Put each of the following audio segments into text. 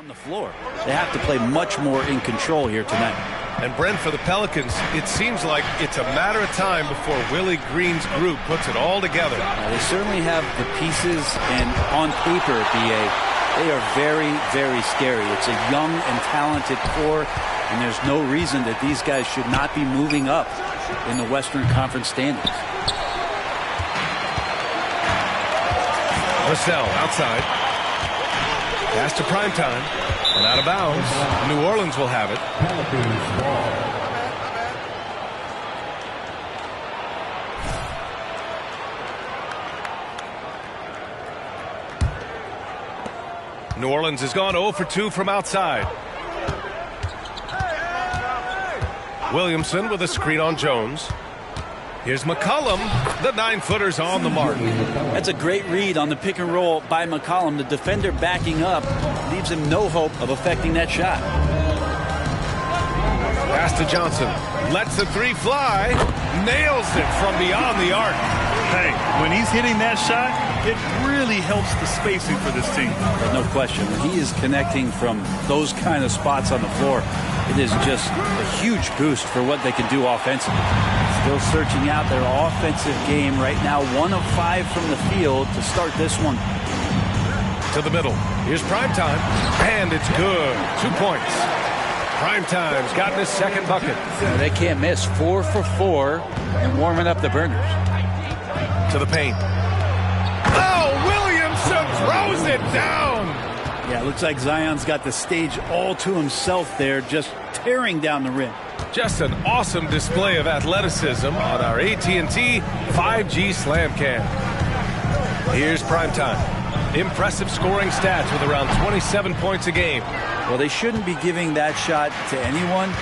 on the floor. They have to play much more in control here tonight. And Brent, for the Pelicans, it seems like it's a matter of time before Willie Green's group puts it all together. They certainly have the pieces, and on paper, BA, they are very, very scary. It's a young and talented core, and there's no reason that these guys should not be moving up in the Western Conference standings. Vassell outside. Pass to Primetime. And out of bounds. New Orleans will have it. New Orleans has gone 0 for 2 from outside. Williamson with a screen on Jones. Here's McCollum. The 9-footer's on the mark. That's a great read on the pick and roll by McCollum. The defender backing up leaves him no hope of affecting that shot. Pass to Johnson. Lets the three fly. Nails it from beyond the arc. Hey, when he's hitting that shot, it really helps the spacing for this team. No question. When he is connecting from those kind of spots on the floor, it is just a huge boost for what they can do offensively. Still searching out their offensive game right now. 1 of 5 from the field to start this one. To the middle. Here's Primetime. And it's good. 2 points. Primetime's gotten his second bucket. They can't miss. 4 for 4 and warming up the burners. To the paint. Oh, Williamson throws it down. Yeah, it looks like Zion's got the stage all to himself there, just tearing down the rim. Just an awesome display of athleticism on our AT&T 5G Slam Cam. Here's Primetime. Impressive scoring stats with around 27 points a game. Well, they shouldn't be giving that shot to anyone,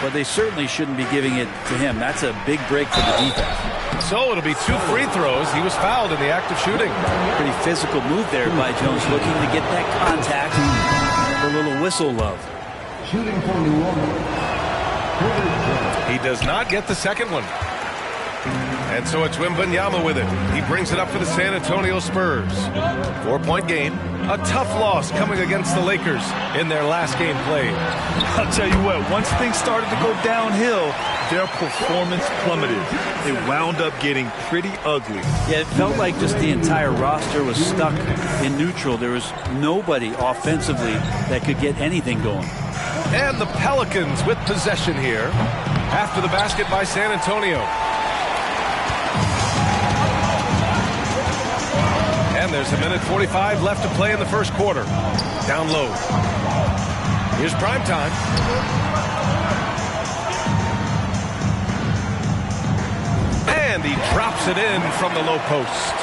but they certainly shouldn't be giving it to him. That's a big break for the defense. So it'll be 2 free throws. He was fouled in the act of shooting. Pretty physical move there by Jones, looking to get that contact. A little whistle love. Shooting for New Orleans. He does not get the second one. And so it's Wembanyama with it. He brings it up for the San Antonio Spurs. 4-point game. A tough loss coming against the Lakers in their last game played. I'll tell you what, once things started to go downhill, their performance plummeted. It wound up getting pretty ugly. Yeah, it felt like just the entire roster was stuck in neutral. There was nobody offensively that could get anything going. And the Pelicans with possession here after the basket by San Antonio. And there's 1:45 left to play in the first quarter. Down low. Here's Primetime. And he drops it in from the low post.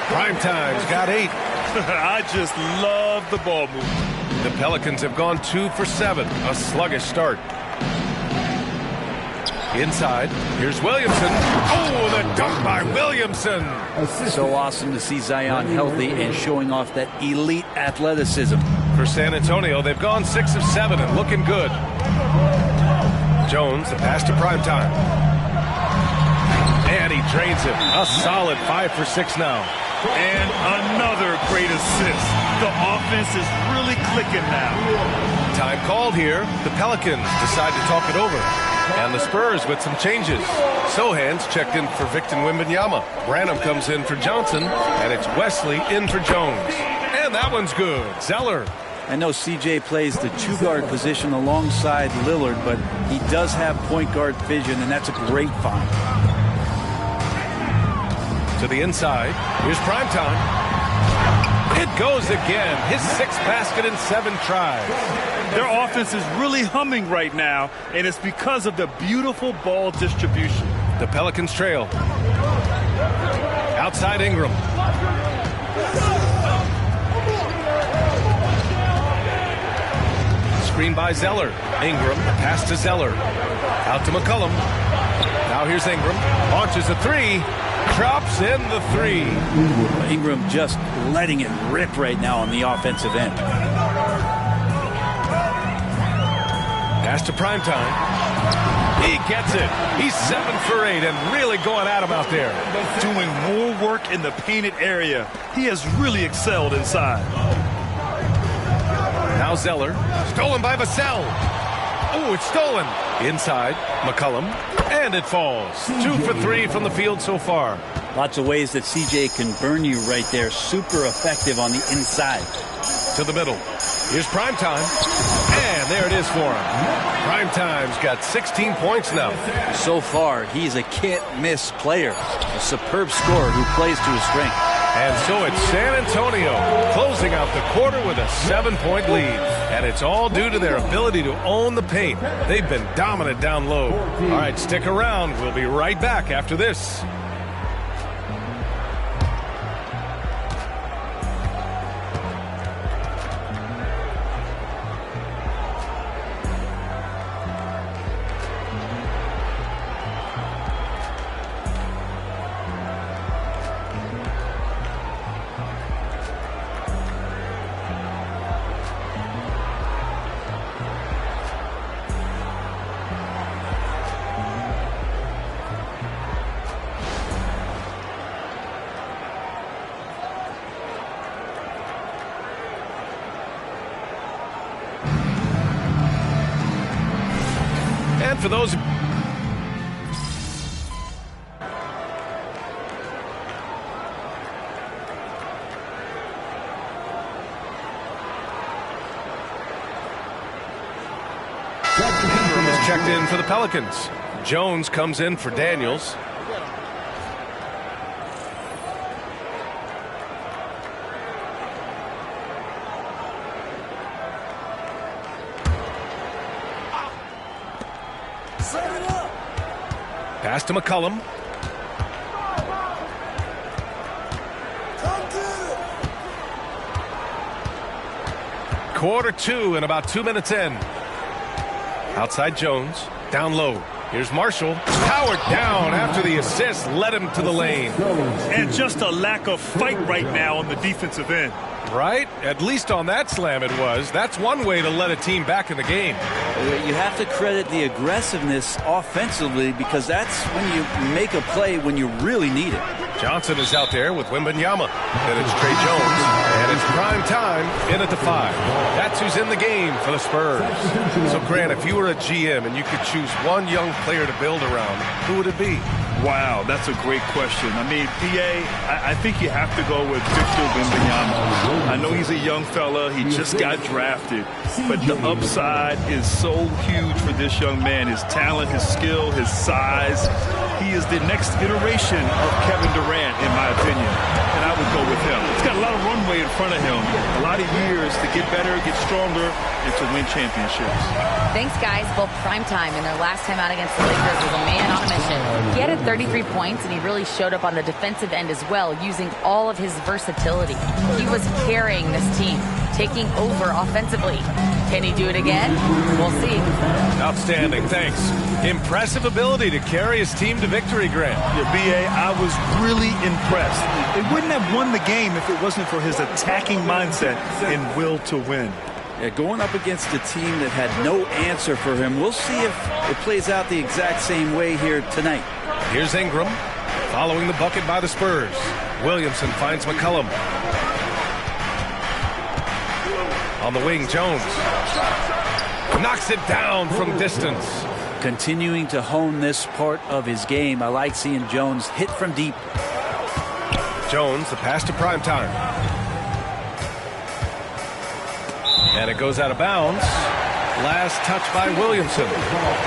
Primetime's got 8. I just love the ball movement. The Pelicans have gone 2 for 7. A sluggish start. Inside, here's Williamson. Oh, the dunk by Williamson. So awesome to see Zion healthy and showing off that elite athleticism. For San Antonio, they've gone 6 of 7 and looking good. Jones, the pass to Primetime. And he drains it. A solid 5 for 6 now. And another great assist. The offense is really clicking now. Time called here. The Pelicans decide to talk it over. And the Spurs with some changes. Sohan's checked in for Victor Wembanyama. Branham comes in for Johnson. And it's Wesley in for Jones. And that one's good. Zeller. I know CJ plays the 2-guard position alongside Lillard, but he does have point guard vision, and that's a great find. To the inside. Here's Primetime. It goes again. His 6th basket in 7 tries. Their offense is really humming right now, and it's because of the beautiful ball distribution. The Pelicans trail. Outside Ingram. Screen by Zeller. Ingram, pass to Zeller. Out to McCollum. Now here's Ingram. Launches a 3. Drops in the 3. Ingram just letting it rip right now on the offensive end. Pass to Primetime. He gets it. He's 7 for 8 and really going at him out there. Doing more work in the painted area. He has really excelled inside. Now Now Zeller. Stolen by Vassell. Oh, it's stolen. Inside, McCollum. And it falls. 2 for 3 from the field so far. Lots of ways that CJ can burn you right there. Super effective on the inside. To the middle. Here's Primetime. And there it is for him. Primetime's got 16 points now. So far, he's a can't-miss player. A superb scorer who plays to his strength. And so it's San Antonio closing out the quarter with a 7-point lead. And it's all due to their ability to own the paint. They've been dominant down low. All right, stick around. We'll be right back after this. For those is checked in for the Pelicans. Jones comes in for Daniels. Pass to McCollum. Quarter 2 and about 2 minutes in. Outside Jones. Down low. Here's Marshall. Powered down after the assist led him to the lane. And just a lack of fight right now on the defensive end. Right? At least on that slam it was. That's one way to let a team back in the game. You have to credit the aggressiveness offensively because that's when you make a play when you really need it. Johnson is out there with Wembanyama. Then it's Trey Jones. And it's prime time in at the 5. That's who's in the game for the Spurs. So, Grant, if you were a GM and you could choose one young player to build around, who would it be? Wow, that's a great question. I mean, PA, I think you have to go with Victor Wembanyama. I know he's a young fella. He just got drafted. But the upside is so huge for this young man. His talent, his skill, his size. He is the next iteration of Kevin Durant, in my opinion. And I would go with him. He's got a lot of runway in front of him. A lot of years to get better, get stronger, and to win championships. Thanks, guys. Both Primetime and their last time out against the Lakers was a man on a mission. He had 33 points, and he really showed up on the defensive end as well, using all of his versatility. He was carrying this team, taking over offensively. Can he do it again? We'll see. Outstanding, thanks. Impressive ability to carry his team to victory, Grant. Yeah, B.A., I was really impressed. They wouldn't have won the game if it wasn't for his attacking mindset and will to win. Yeah, going up against a team that had no answer for him. We'll see if it plays out the exact same way here tonight. Here's Ingram, following the bucket by the Spurs. Williamson finds McCollum. On the wing, Jones. Knocks it down from distance. Continuing to hone this part of his game. I like seeing Jones hit from deep. Jones, the pass to Primetime. And it goes out of bounds. Last touch by Williamson.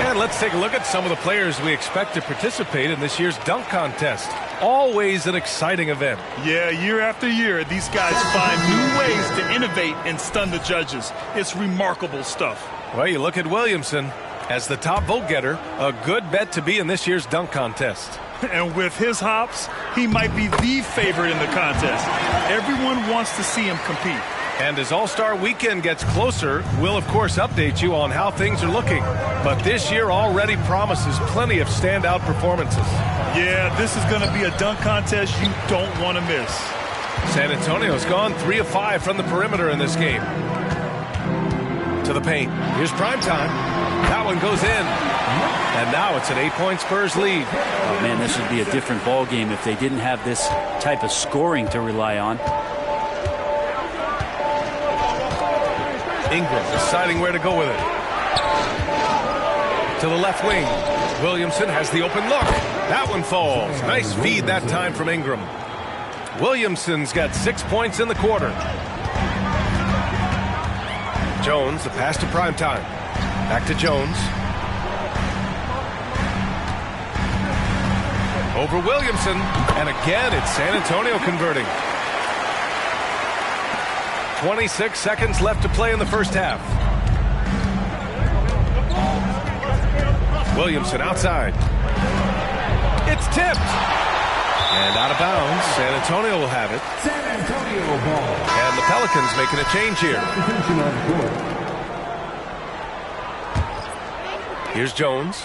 And let's take a look at some of the players we expect to participate in this year's dunk contest. Always an exciting event. Yeah, year after year, these guys find new ways to innovate and stun the judges. It's remarkable stuff. Well, you look at Williamson as the top vote getter, a good bet to be in this year's dunk contest. And with his hops, he might be the favorite in the contest. Everyone wants to see him compete. And as All-Star Weekend gets closer, we'll of course update you on how things are looking. But this year already promises plenty of standout performances. Yeah, this is going to be a dunk contest you don't want to miss. San Antonio's gone 3 of 5 from the perimeter in this game. To the paint. Here's Primetime. That one goes in. And now it's an 8-point Spurs lead. Oh, man, this would be a different ball game if they didn't have this type of scoring to rely on. Ingram deciding where to go with it. To the left wing. Williamson has the open look. That one falls. Nice feed that time from Ingram. Williamson's got 6 points in the quarter. Jones, the pass to Primetime. Back to Jones. Over Williamson. And again, it's San Antonio converting. 26 seconds left to play in the first half. Williamson outside. It's tipped. And out of bounds. San Antonio will have it. San Antonio ball. And the Pelicans making a change here. Here's Jones.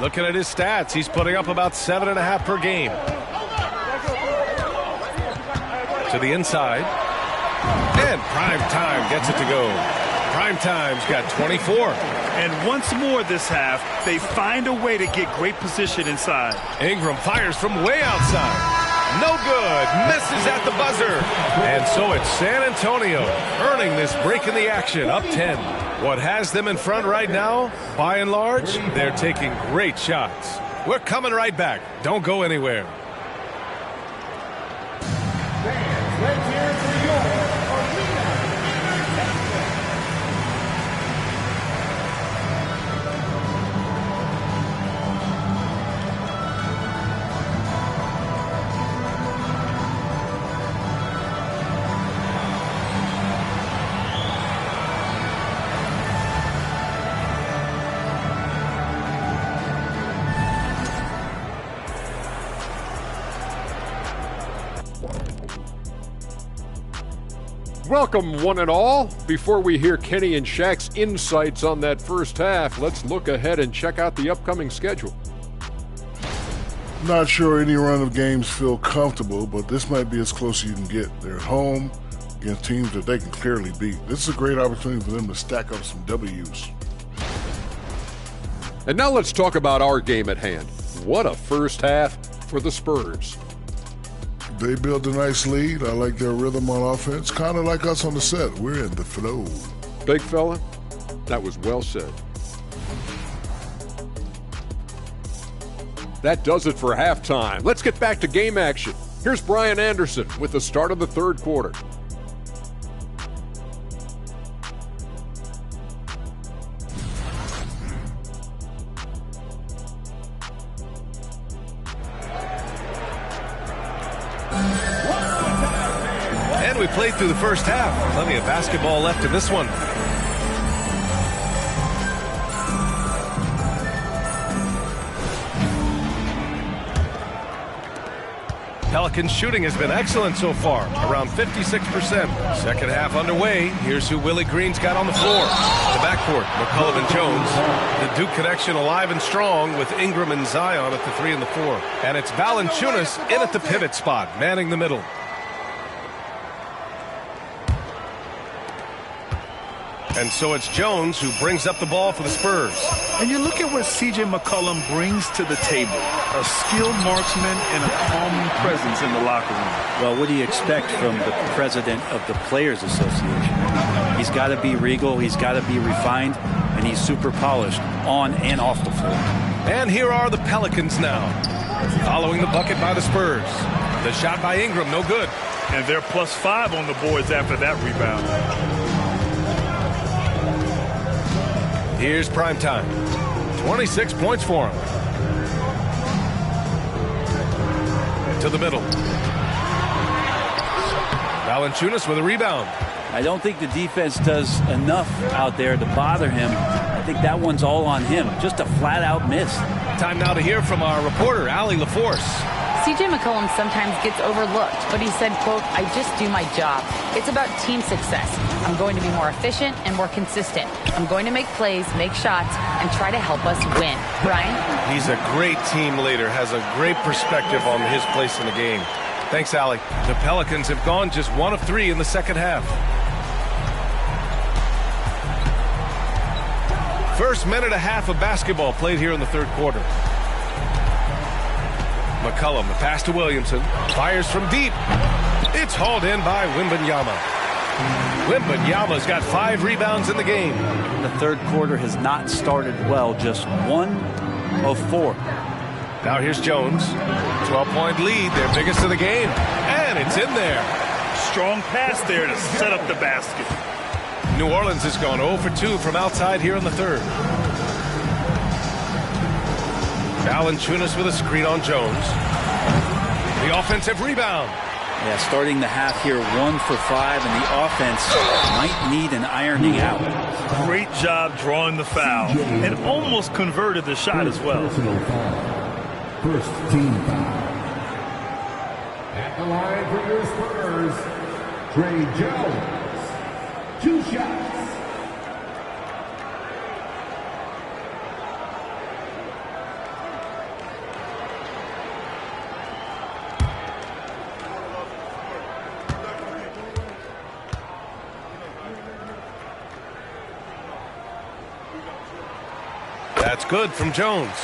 Looking at his stats, he's putting up about 7.5 per game. To the inside. And Primetime gets it to go. Primetime's got 24. And once more this half, they find a way to get great position inside. Ingram fires from way outside. No good. Misses at the buzzer. And so it's San Antonio earning this break in the action, up 10. What has them in front right now, by and large, they're taking great shots. We're coming right back. Don't go anywhere. Fans, let's hear it for your arena. Welcome, one and all. Before we hear Kenny and Shaq's insights on that first half, let's look ahead and check out the upcoming schedule. Not sure any run of games feel comfortable, but this might be as close as you can get. They're at home against teams that they can clearly beat. This is a great opportunity for them to stack up some W's. And now let's talk about our game at hand. What a first half for the Spurs. They built a nice lead. I like their rhythm on offense. Kind of like us on the set. We're in the flow. Big fella, that was well said. That does it for halftime. Let's get back to game action. Here's Brian Anderson with the start of the third quarter. We played through the first half. Plenty of basketball left in this one. Pelicans shooting has been excellent so far, around 56%. Second half underway. Here's who Willie Green's got on the floor. The backcourt, McCollum and Jones. The Duke connection alive and strong with Ingram and Zion at the 3 and the 4. And it's Valanciunas in at the pivot spot, manning the middle. And so it's Jones who brings up the ball for the Spurs. And you look at what C.J. McCollum brings to the table. A skilled marksman and a calming presence in the locker room. Well, what do you expect from the president of the Players Association? He's got to be regal, he's got to be refined, and he's super polished on and off the floor. And here are the Pelicans now. Following the bucket by the Spurs. The shot by Ingram, no good. And they're +5 on the boards after that rebound. Here's Primetime. 26 points for him. To the middle. Valanciunas with a rebound. I don't think the defense does enough out there to bother him. I think that one's all on him. Just a flat-out miss. Time now to hear from our reporter, Allie LaForce. C.J. McCollum sometimes gets overlooked, but he said, quote, "I just do my job. It's about team success. I'm going to be more efficient and more consistent. I'm going to make plays, make shots, and try to help us win." Brian? He's a great team leader, has a great perspective on his place in the game. Thanks, Allie. The Pelicans have gone just 1 of 3 in the second half. First minute and a half of basketball played here in the third quarter. McCollum, the pass to Williamson. Fires from deep. It's hauled in by Wembanyama. Wembanyama's got 5 rebounds in the game. The third quarter has not started well, just 1 of 4. Now here's Jones. 12-point lead, their biggest of the game. And it's in there. Strong pass there to set up the basket. New Orleans has gone 0 for 2 from outside here in the third. Valanciunas with a screen on Jones. The offensive rebound. Yeah, starting the half here 1 for 5, and the offense might need an ironing out. Great job drawing the foul and almost converted the shot as well. First team foul. At the line for your Spurs, Trey Jones. 2 shots. That's good from Jones.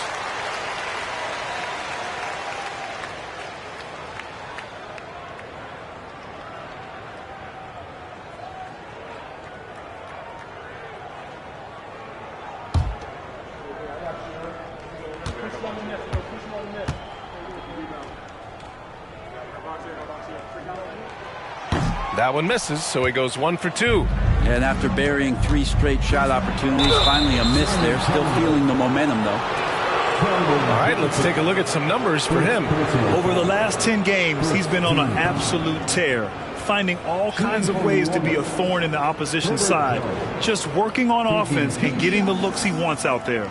That one misses, so he goes 1 for 2. And after burying 3 straight shot opportunities, finally a miss there. Still feeling the momentum, though. All right, let's take a look at some numbers for him. Over the last 10 games, he's been on an absolute tear, finding all kinds of ways to be a thorn in the opposition side. Just working on offense and getting the looks he wants out there.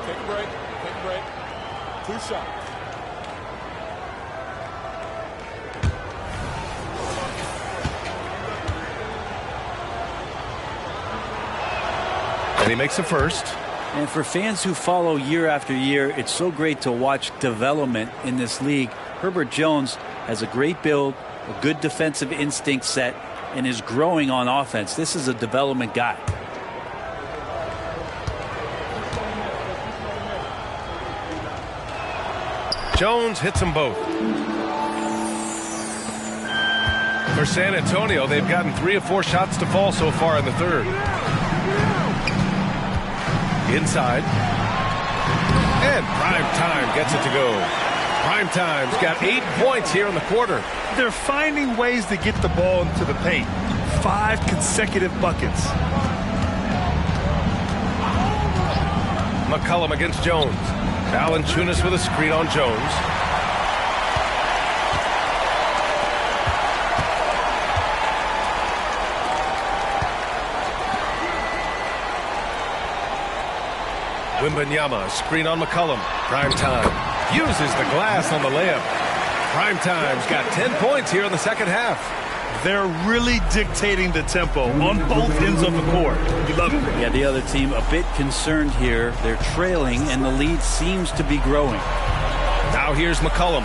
Take a break. Take a break. 2 shots. And he makes a first. And for fans who follow year after year, it's so great to watch development in this league. Herbert Jones has a great build, a good defensive instinct set, and is growing on offense. This is a development guy. Jones hits them both. For San Antonio, they've gotten 3 of 4 shots to fall so far in the third. Inside. And Prime Time gets it to go. Prime Time's got 8 points here in the quarter. They're finding ways to get the ball into the paint. 5 consecutive buckets. McCollum against Jones. Valanciunas with a screen on Jones. Wembanyama, screen on McCollum. Prime Time uses the glass on the layup. Prime Time's got 10 points here in the second half. They're really dictating the tempo on both ends of the court. You love it. Yeah, the other team a bit concerned here. They're trailing, and the lead seems to be growing. Now here's McCollum.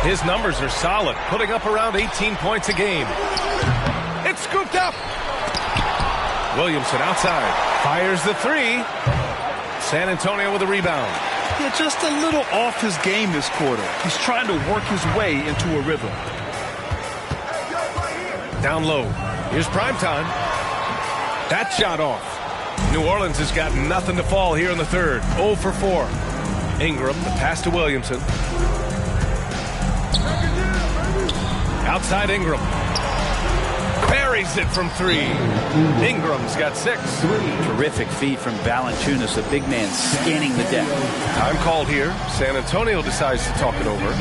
His numbers are solid, putting up around 18 points a game. It's scooped up. Williamson outside. Fires the 3. San Antonio with a rebound. Yeah, just a little off his game this quarter. He's trying to work his way into a rhythm. Down low. Here's Prime Time. That shot off. New Orleans has got nothing to fall here in the third. 0 for 4. Ingram, the pass to Williamson. Outside Ingram. Buries it from 3. Ingram's got 6. Terrific feed from Valanciunas, a big man scanning the deck. Time called here. San Antonio decides to talk it over.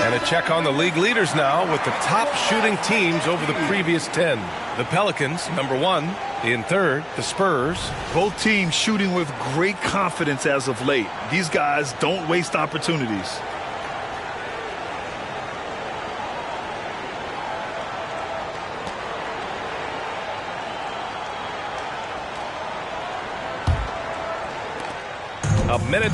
And a check on the league leaders now with the top shooting teams over the previous 10. The Pelicans, #1. In third, the Spurs. Both teams shooting with great confidence as of late. These guys don't waste opportunities. A minute.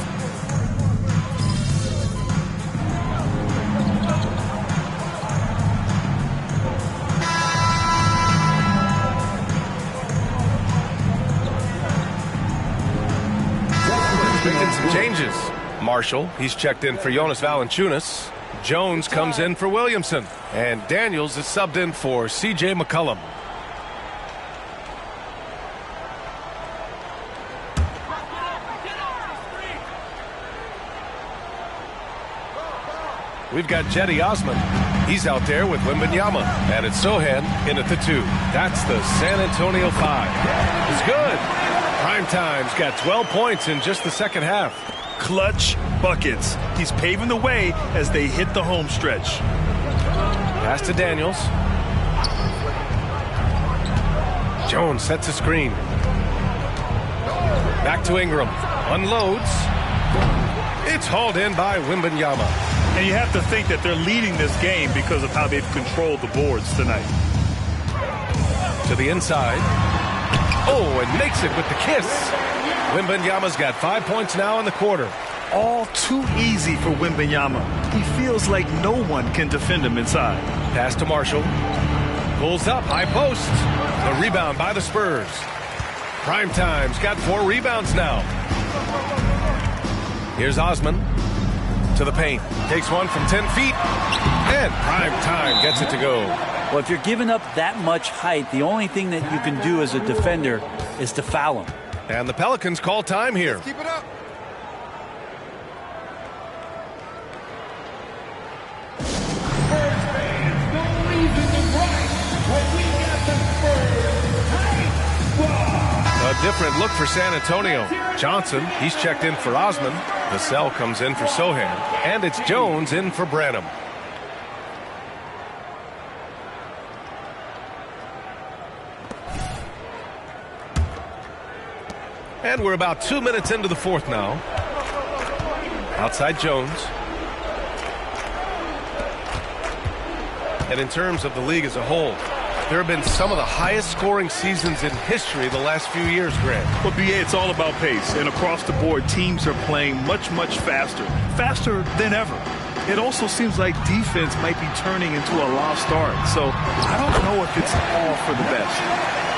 Making some changes. Marshall, he's checked in for Jonas Valanciunas. Jones comes in for Williamson. And Daniels is subbed in for C.J. McCollum. We've got Cedi Osman. He's out there with Wembanyama. And it's Sochan in at the 2. That's the San Antonio 5. It's good. Primetime's got 12 points in just the second half. Clutch buckets. He's paving the way as they hit the home stretch. Pass to Daniels. Jones sets a screen. Back to Ingram. Unloads. It's hauled in by Wembanyama. And you have to think that they're leading this game because of how they've controlled the boards tonight. To the inside. Oh, and makes it with the kiss. Wembanyama's got 5 points now in the quarter. All too easy for Wembanyama. He feels like no one can defend him inside. Pass to Marshall. Pulls up, high post. The rebound by the Spurs. Primetime's got 4 rebounds now. Here's Osman. To the paint. Takes one from 10 feet. And Primetime gets it to go. Well, if you're giving up that much height, the only thing that you can do as a defender is to foul him. And the Pelicans call time here. Keep it up. Spurs fans, no reason to gripe when we got the Spurs tight. Wow. A different look for San Antonio. Johnson, he's checked in for Osman. Vassell comes in for Sochan. And it's Jones in for Branham. And we're about 2 minutes into the fourth now. Outside Jones. And in terms of the league as a whole, there have been some of the highest scoring seasons in history the last few years, Grant. Well, BA, it's all about pace. And across the board, teams are playing much, much faster. Faster than ever. It also seems like defense might be turning into a lost art. So I don't know if it's all for the best.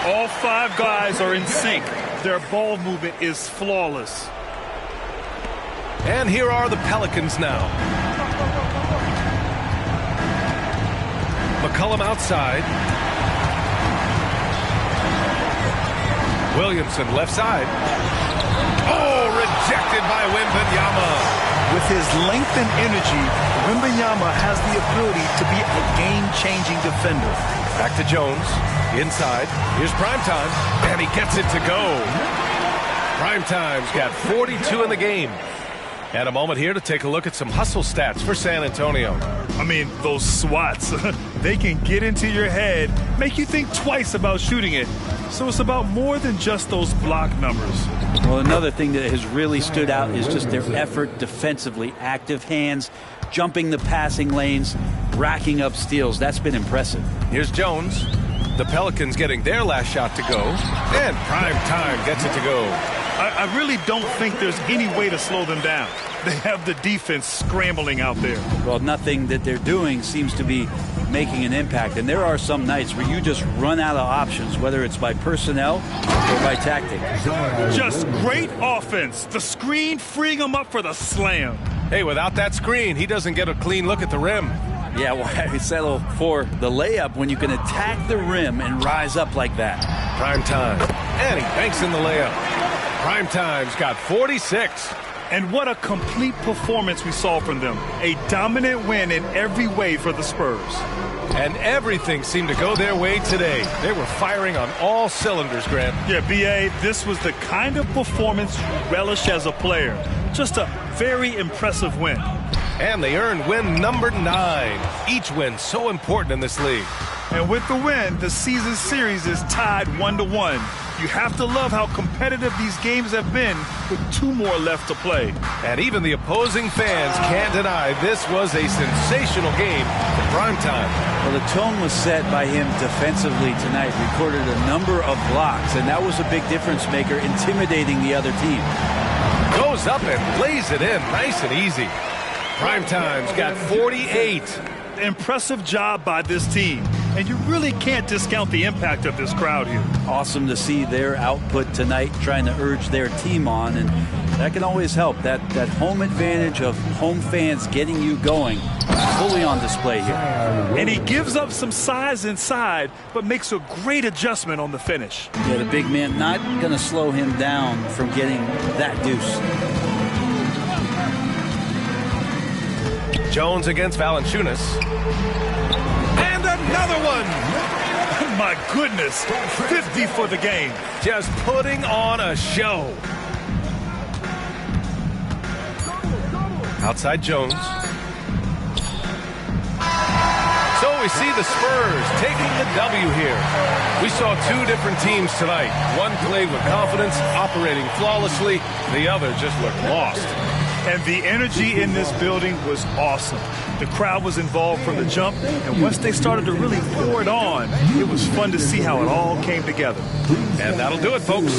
All 5 guys are in sync. Their ball movement is flawless. And here are the Pelicans now. McCollum outside. Williamson left side. Oh, rejected by Wembanyama. With his length and energy, Wembanyama has the ability to be a game-changing defender. Back to Jones. Inside. Here's Primetime. And he gets it to go. Primetime's got 42 in the game. And a moment here to take a look at some hustle stats for San Antonio. I mean, those swats, they can get into your head, make you think twice about shooting it. So it's about more than just those block numbers. Well, another thing that has really stood out is just their effort defensively. Active hands, jumping the passing lanes, racking up steals. That's been impressive. Here's Jones. The Pelicans getting their last shot to go. And Primetime gets it to go. I really don't think there's any way to slow them down. They have the defense scrambling out there. Well, nothing that they're doing seems to be making an impact. And there are some nights where you just run out of options, whether it's by personnel or by tactic. Just great offense. The screen freeing them up for the slam. Hey, without that screen, he doesn't get a clean look at the rim. Yeah, why settle for the layup when you can attack the rim and rise up like that? Primetime. And he banks in the layup. Primetime's got 46. And what a complete performance we saw from them. A dominant win in every way for the Spurs. And everything seemed to go their way today. They were firing on all cylinders, Grant. Yeah, B.A., this was the kind of performance you relish as a player. Just a very impressive win. And they earn win number 9. Each win so important in this league. And with the win, the season series is tied 1-1. You have to love how competitive these games have been with 2 more left to play. And even the opposing fans can't deny this was a sensational game for primetime. Well, the tone was set by him defensively tonight. Recorded a number of blocks, and that was a big difference maker, intimidating the other team. Goes up and lays it in nice and easy. Primetime's got 48. Impressive job by this team, and you really can't discount the impact of this crowd here. Awesome to see their output tonight, trying to urge their team on, and that can always help. That home advantage of home fans getting you going is fully on display here. And he gives up some size inside, but makes a great adjustment on the finish. Yeah, the big man not going to slow him down from getting that deuce. Jones against Valanciunas. And another one! Oh my goodness, 50 for the game. Just putting on a show. Outside Jones. So we see the Spurs taking the W here. We saw 2 different teams tonight. One played with confidence, operating flawlessly. The other just looked lost. And the energy in this building was awesome. The crowd was involved from the jump, and once they started to really pour it on, it was fun to see how it all came together. And that'll do it, folks.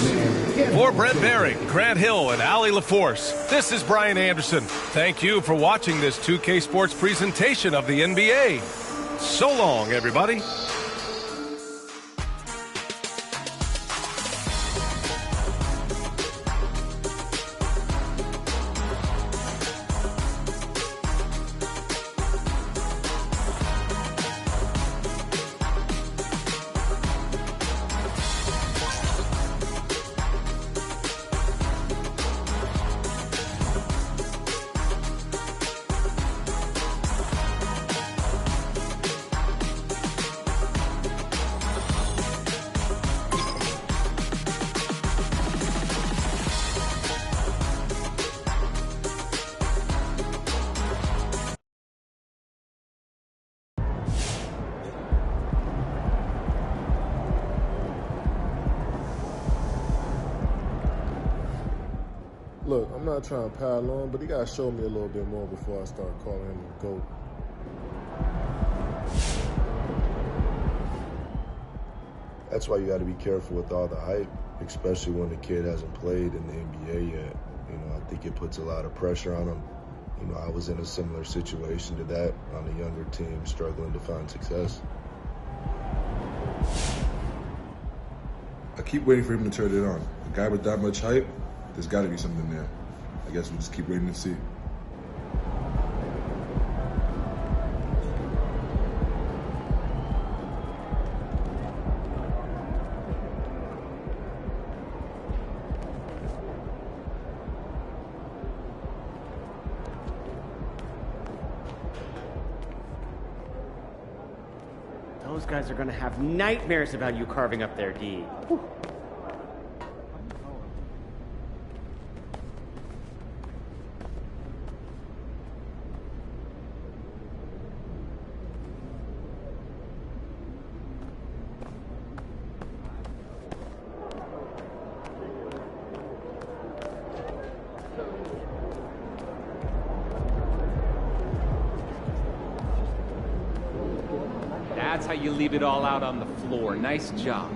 For Brent Baring, Grant Hill, and Allie LaForce, this is Brian Anderson. Thank you for watching this 2K Sports presentation of the NBA. So long, everybody. Look, I'm not trying to pile on, but he got to show me a little bit more before I start calling him a GOAT. That's why you got to be careful with all the hype, especially when the kid hasn't played in the NBA yet. You know, I think it puts a lot of pressure on him. You know, I was in a similar situation to that on a younger team struggling to find success. I keep waiting for him to turn it on. A guy with that much hype, there's got to be something there. I guess we'll just keep waiting and see. Those guys are going to have nightmares about you carving up their D. Whew. That's how you leave it all out on the floor. Nice job.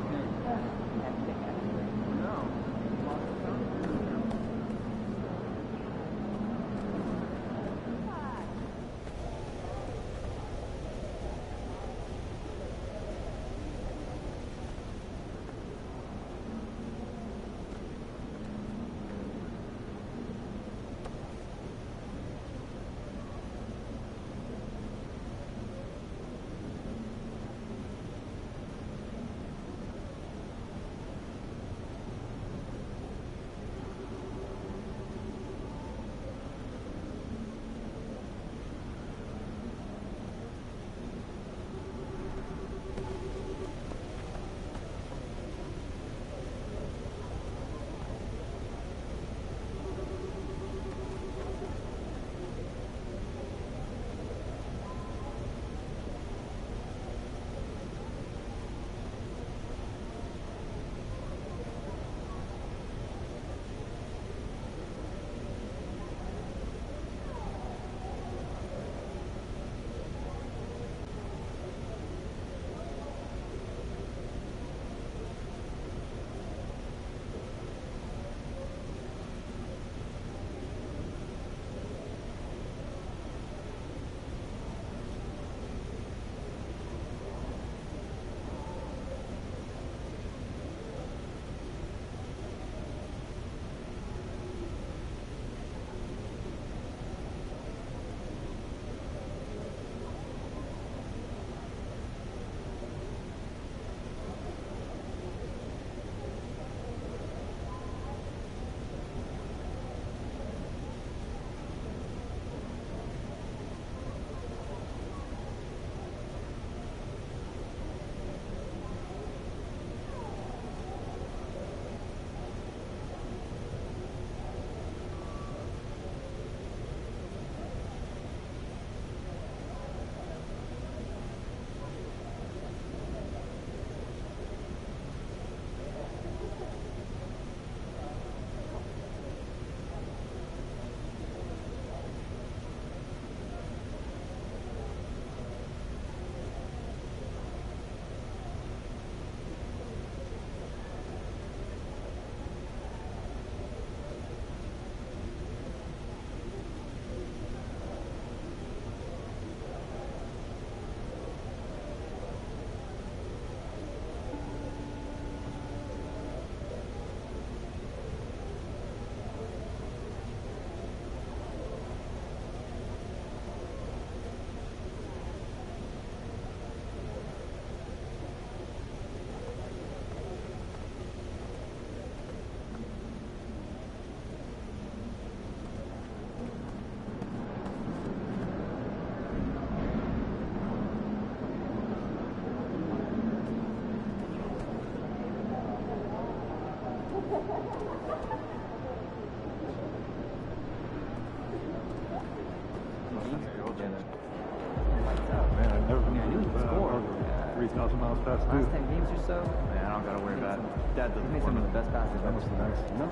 2,000 miles past due. Last 10 games or so? Yeah, I don't gotta worry about it. Dad doesn't make some of the best passes. That must be nice. No.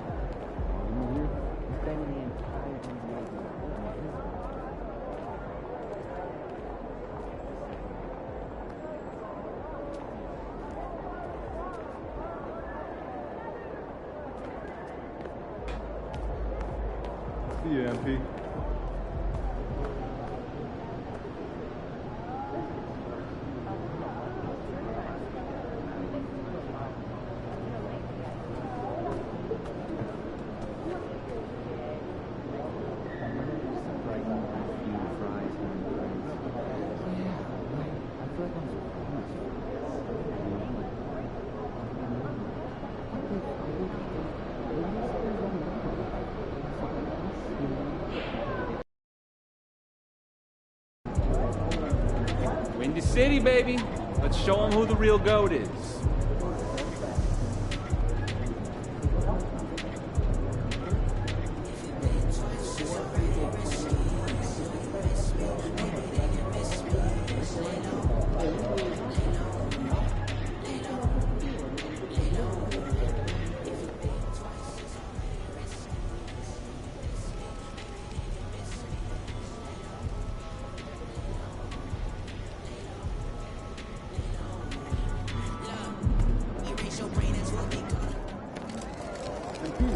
He's been in the entire NBA. See you, MP. Windy City, baby. Let's show them who the real GOAT is.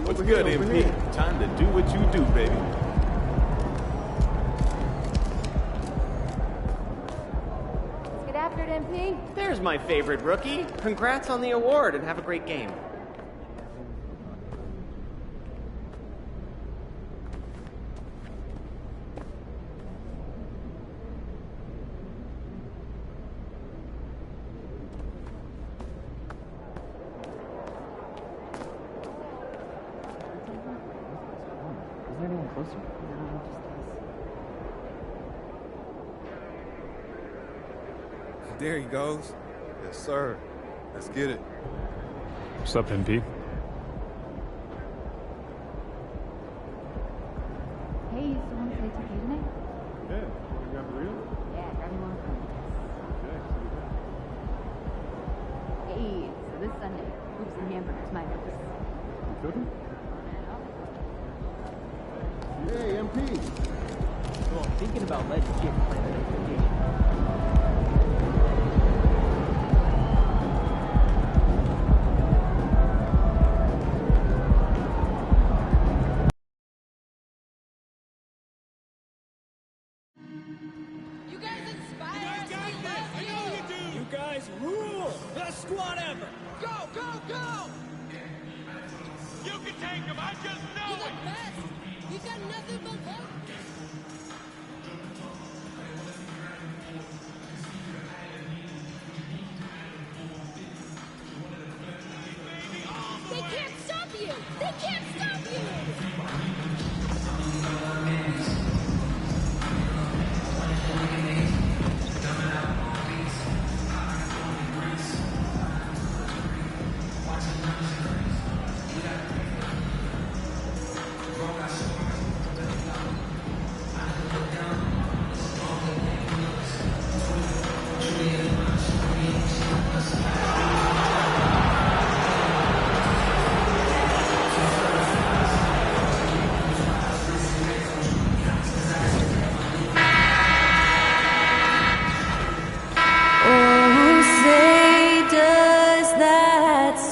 What's good, MP? Time to do what you do, baby. Let's get after it, MP. There's my favorite rookie. Congrats on the award and have a great game. Is there anyone closer? There he goes. Yes, sir. Let's get it. What's up, MP? Hey, you still want to play 2K tonight? Yeah. You grab the reel? Yeah, grab me one. Okay. Hey, so this Sunday, hoops and hamburgers, my hoops. You cooking? Hey, MP. So I'm thinking about letting Chip play the next game. You guys rule! Best squad ever! Go, go, go! You can take him, I just know You're the best! You got nothing but love! They can't stop you! They can't stop you!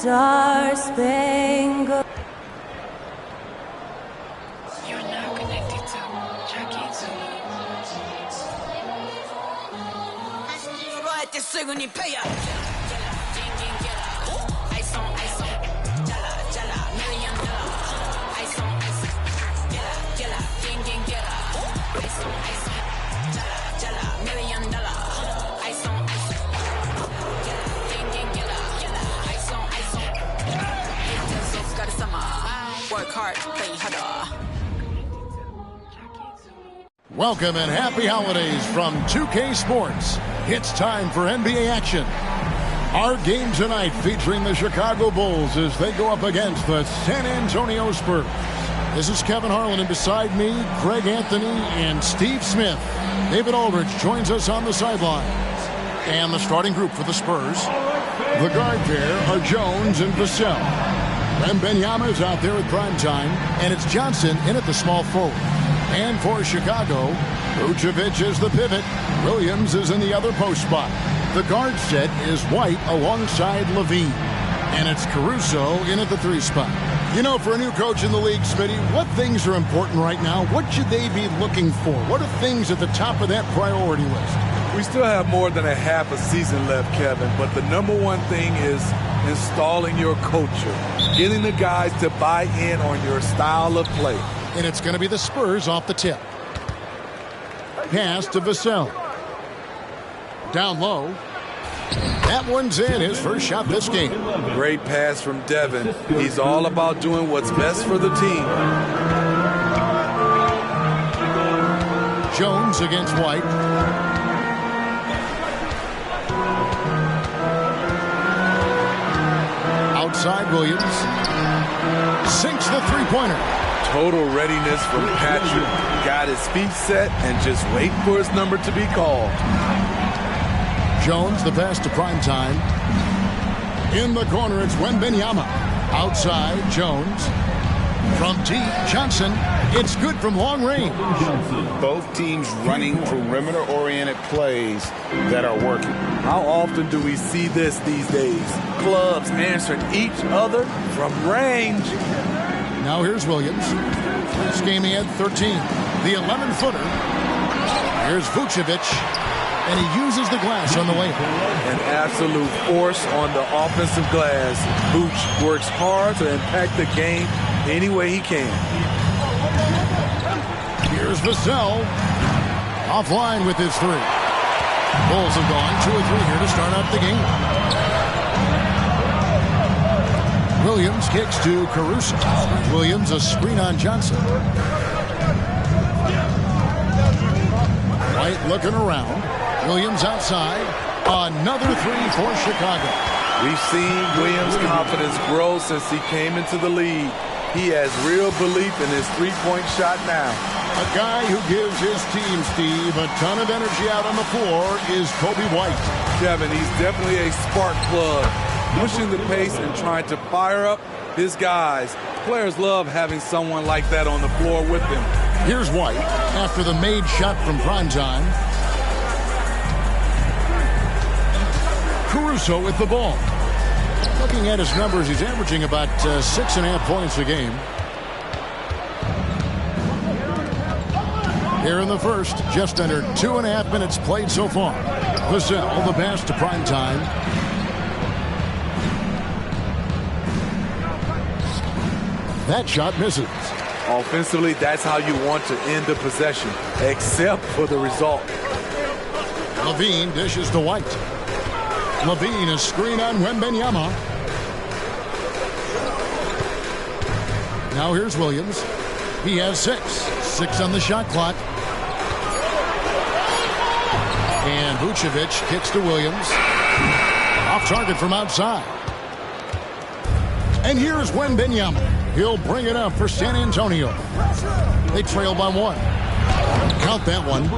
Star-Spangled. You're now connected to Jackie Work hard, play harder. Welcome and happy holidays from 2K Sports. It's time for NBA action. Our game tonight featuring the Chicago Bulls as they go up against the San Antonio Spurs. This is Kevin Harlan, and beside me, Greg Anthony and Steve Smith. David Aldridge joins us on the sidelines. And the starting group for the Spurs. The guard pair are Jones and Vassell. Wembanyama is out there at prime time, and it's Johnson in at the small forward. And for Chicago, Vucevic is the pivot. Williams is in the other post spot. The guard set is White alongside Levine. And it's Caruso in at the 3 spot. You know, for a new coach in the league, Smitty, what things are important right now? What should they be looking for? What are things at the top of that priority list? We still have more than a half a season left, Kevin, but the number one thing is installing your culture, getting the guys to buy in on your style of play. And it's going to be the Spurs off the tip. Pass to Vassell. Down low. That one's in, his first shot this game. Great pass from Devin. He's all about doing what's best for the team. Jones against White. Outside Williams. Sinks the three-pointer. Total readiness from Patrick. Got his feet set and just wait for his number to be called. Jones, the pass to primetime. In the corner, it's Wembanyama. Outside, Jones. From deep, Johnson. It's good from long range. Both teams running perimeter-oriented plays that are working. How often do we see this these days? Clubs answering each other from range. Now here's Williams. This game he had 13. The 11-footer. Here's Vucevic. And he uses the glass on the way. An absolute force on the offensive glass. Vooch works hard to impact the game any way he can. Here's Vassell. Offline with his 3. Bulls have gone 2 or 3 here to start out the game. Williams kicks to Caruso. Williams a screen on Johnson. White looking around. Williams outside. Another 3 for Chicago. We've seen Williams' confidence grow since he came into the league. He has real belief in his three-point shot now. A guy who gives his team, Steve, a ton of energy out on the floor is Kobe White. Kevin, he's definitely a spark plug, pushing the pace and trying to fire up his guys. Players love having someone like that on the floor with them. Here's White after the made shot from primetime. Caruso with the ball. Looking at his numbers, he's averaging about 6.5 points a game. Here in the first, just under 2.5 minutes played so far. Vassell, the pass to primetime. That shot misses. Offensively, that's how you want to end the possession, except for the result. Levine dishes to White. Levine, a screen on Wembanyama. Now here's Williams. He has 6. 6 on the shot clock. And Vucevic kicks to Williams. Off target from outside. And here's Wembanyama. He'll bring it up for San Antonio. They trail by 1. Count that one.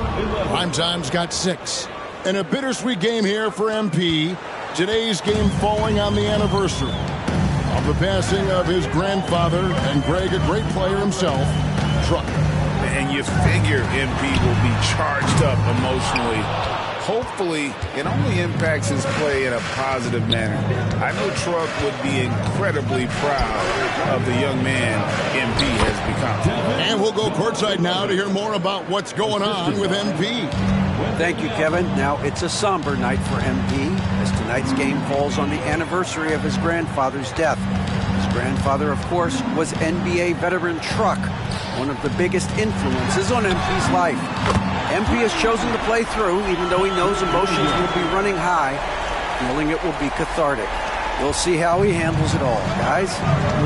Primetime's got 6. And a bittersweet game here for MP. Today's game falling on the anniversary of the passing of his grandfather, and Greg, a great player himself, Truck. And you figure MP will be charged up emotionally. Hopefully, it only impacts his play in a positive manner. I know Truck would be incredibly proud of the young man MP has become. And we'll go courtside now to hear more about what's going on with MP. Thank you, Kevin. Now, it's a somber night for MP, as tonight's game falls on the anniversary of his grandfather's death. His grandfather, of course, was NBA veteran Truck, one of the biggest influences on MP's life. MP has chosen to play through, even though he knows emotions will be running high, feeling it will be cathartic. We'll see how he handles it all, guys.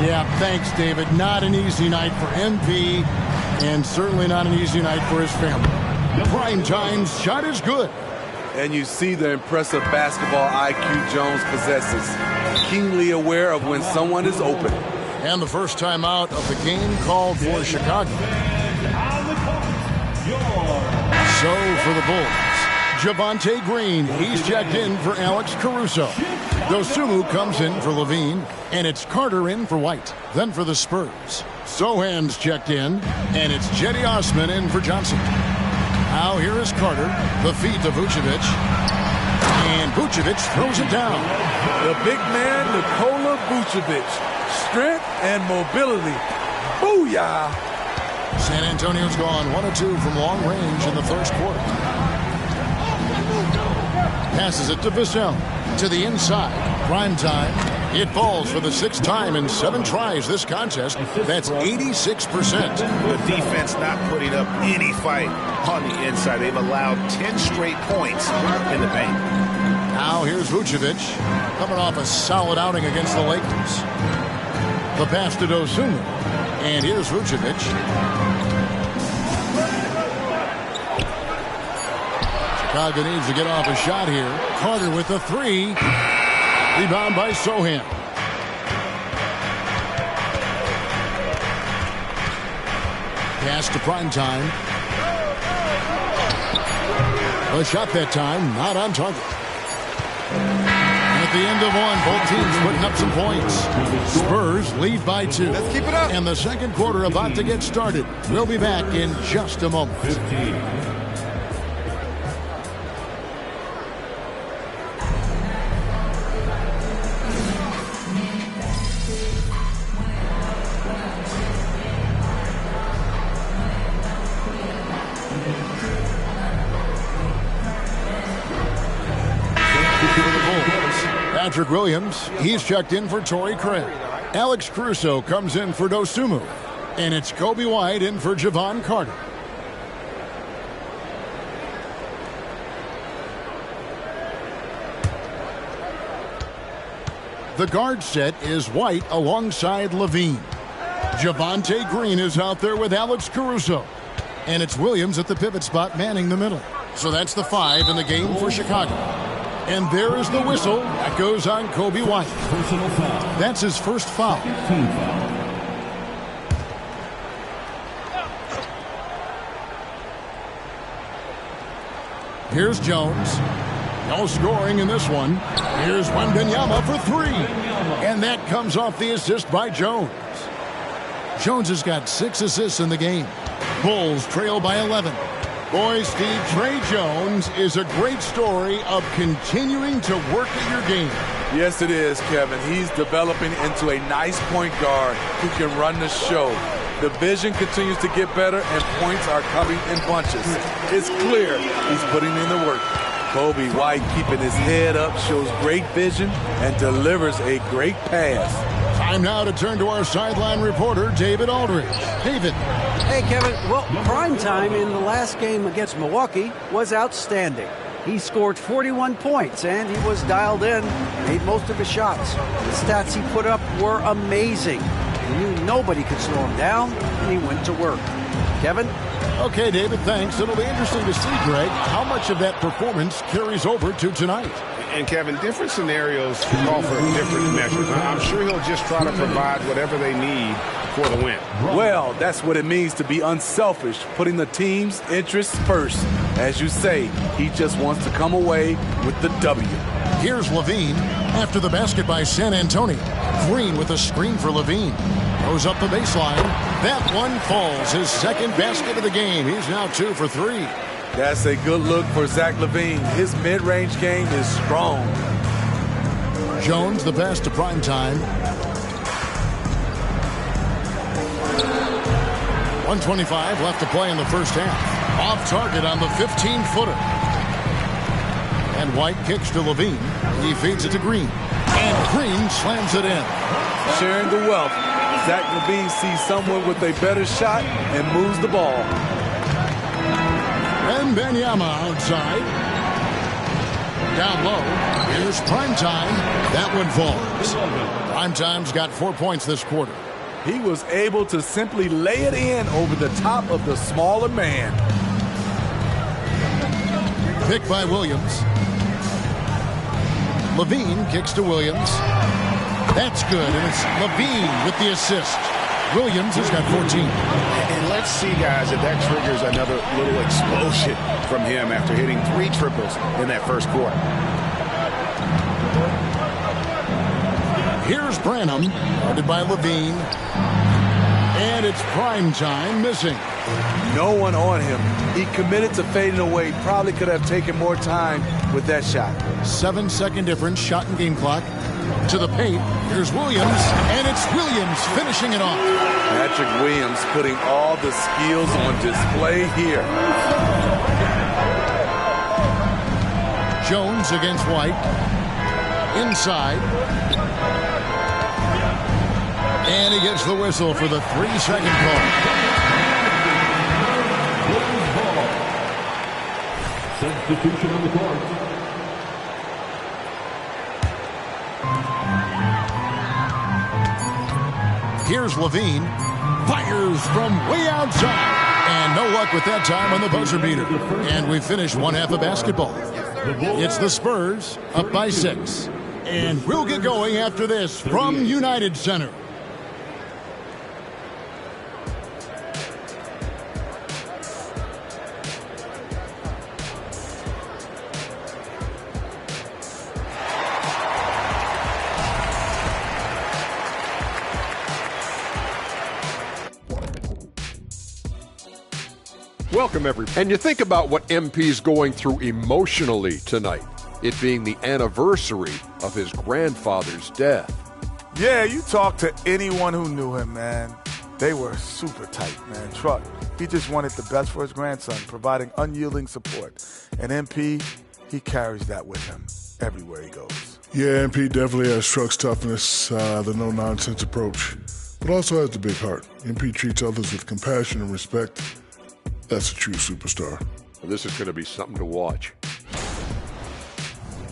Yeah, thanks, David. Not an easy night for MP, and certainly not an easy night for his family. Primetime's shot is good. And you see the impressive basketball IQ Jones possesses. Keenly aware of when someone is open. And the first time out of the game called for Chicago. So for the Bulls, Javonte Green, he's checked in for Alex Caruso. Dosunmu comes in for Levine, and it's Carter in for White. Then for the Spurs, Sohan's checked in, and it's Jetty Osman in for Johnson. Now here is Carter, the feet to Vucevic, and Vucevic throws it down. The big man, Nikola Vucevic. Strength and mobility. Booyah! San Antonio's gone 1 of 2 from long range in the first quarter. Passes it to Vassell. To the inside. Prime time. It falls for the 6th time in 7 tries this contest. That's 86%. The defense not putting up any fight on the inside. They've allowed 10 straight points in the paint. Now here's Vucevic coming off a solid outing against the Lakers. The pass to Dosunmu. And here's Vucevic. Chicago needs to get off a shot here. Carter with the 3. Rebound by Sohan. Pass to Prime time. A shot that time, not on target. At the end of one, both teams putting up some points. Spurs lead by 2. Let's keep it up. And the second quarter about to get started. We'll be back in just a moment. Patrick Williams, he's checked in for Torrey Craig. Alex Caruso comes in for Dosunmu. And it's Kobe White in for Javon Carter. The guard set is White alongside Levine. Javonte Green is out there with Alex Caruso. And it's Williams at the pivot spot manning the middle. So that's the 5 in the game for Chicago. And there is the whistle that goes on Kobe White. That's his first foul. Here's Jones. No scoring in this one. Here's Wembanyama for 3. And that comes off the assist by Jones. Jones has got 6 assists in the game. Bulls trail by 11. Boy, Steve, Trey Jones is a great story of continuing to work at your game. Yes, it is, Kevin. He's developing into a nice point guard who can run the show. The vision continues to get better, and points are coming in bunches. It's clear he's putting in the work. Kobe White, keeping his head up, shows great vision and delivers a great pass. Time now to turn to our sideline reporter, David Aldridge. David. Hey, Kevin. Well, Prime time in the last game against Milwaukee was outstanding. He scored 41 points, and he was dialed in, made most of his shots. The stats he put up were amazing. He knew nobody could slow him down, and he went to work. Kevin? Okay, David, thanks. It'll be interesting to see, Greg, how much of that performance carries over to tonight. And, Kevin, different scenarios call for different measures. I'm sure he'll just try to provide whatever they need for the win. Well, that's what it means to be unselfish, putting the team's interests first. As you say, he just wants to come away with the W. Here's Levine after the basket by San Antonio. Green with a screen for Levine. Goes up the baseline. That one falls. His second basket of the game. He's now 2 for 3. That's a good look for Zach LaVine. His mid-range game is strong. Jones, the pass to Prime time. 1:25 left to play in the first half. Off target on the 15-footer. And White kicks to Levine. He feeds it to Green. And Green slams it in. Sharing the wealth. Zach LaVine sees someone with a better shot and moves the ball. Wembanyama outside. Down low. Here's Prime time. That one falls. Prime time's got 4 points this quarter. He was able to simply lay it in over the top of the smaller man. Pick by Williams. Levine kicks to Williams. That's good, and it's Levine with the assist. Williams has got 14. And let's see, guys, if that triggers another little explosion from him after hitting 3 triples in that first quarter. Here's Branham, guarded by Levine. And it's prime time missing. No one on him. He committed to fading away. Probably could have taken more time with that shot. 7-second difference, shot and game clock. To the paint, here's Williams, and it's Williams finishing it off. Patrick Williams putting all the skills on display here. Jones against White. Inside. And he gets the whistle for the 3-second call. Substitution on the court. Here's Levine. Fires from way outside. And no luck with that time on the buzzer beater. And we finish one half of basketball. It's the Spurs up by 6. And we'll get going after this from United Center. Welcome, everybody. And you think about what MP's going through emotionally tonight, it being the anniversary of his grandfather's death. Yeah, you talk to anyone who knew him, man. They were super tight, man. Truck, he just wanted the best for his grandson, providing unyielding support. And MP, he carries that with him everywhere he goes. Yeah, MP definitely has Truck's toughness, the no-nonsense approach, but also has the big heart. MP treats others with compassion and respect. That's a true superstar. This is going to be something to watch.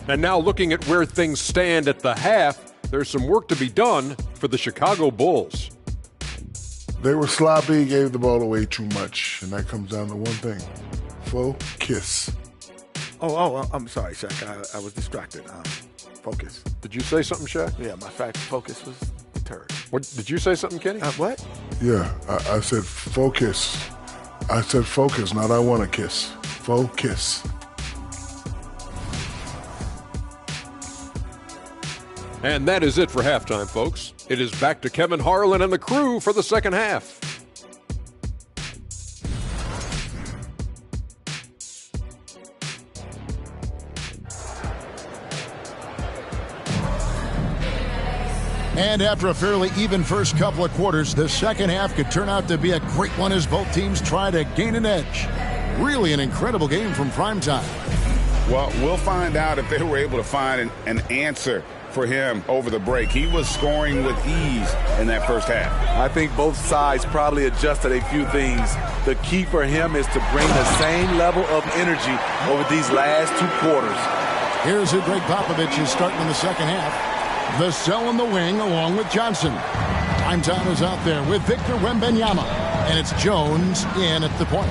And now looking at where things stand at the half, there's some work to be done for the Chicago Bulls. They were sloppy, gave the ball away too much, and that comes down to one thing. Focus. I'm sorry, Shaq. I was distracted. Focus. Did you say something, Shaq? Yeah, my fact, focus was deterred. What, did you say something, Kenny? What? Yeah, I said focus. I said focus, not I want to kiss. Focus. And that is it for halftime, folks. It is back to Kevin Harlan and the crew for the second half. And after a fairly even first couple of quarters, the second half could turn out to be a great one as both teams try to gain an edge. Really an incredible game from primetime. Well, we'll find out if they were able to find an answer for him over the break. He was scoring with ease in that first half. I think both sides probably adjusted a few things. The key for him is to bring the same level of energy over these last 2 quarters. Here's who Greg Popovich is starting in the second half. Vassell in the wing along with Johnson. Primetime is out there with Victor Wembanyama. And it's Jones in at the point.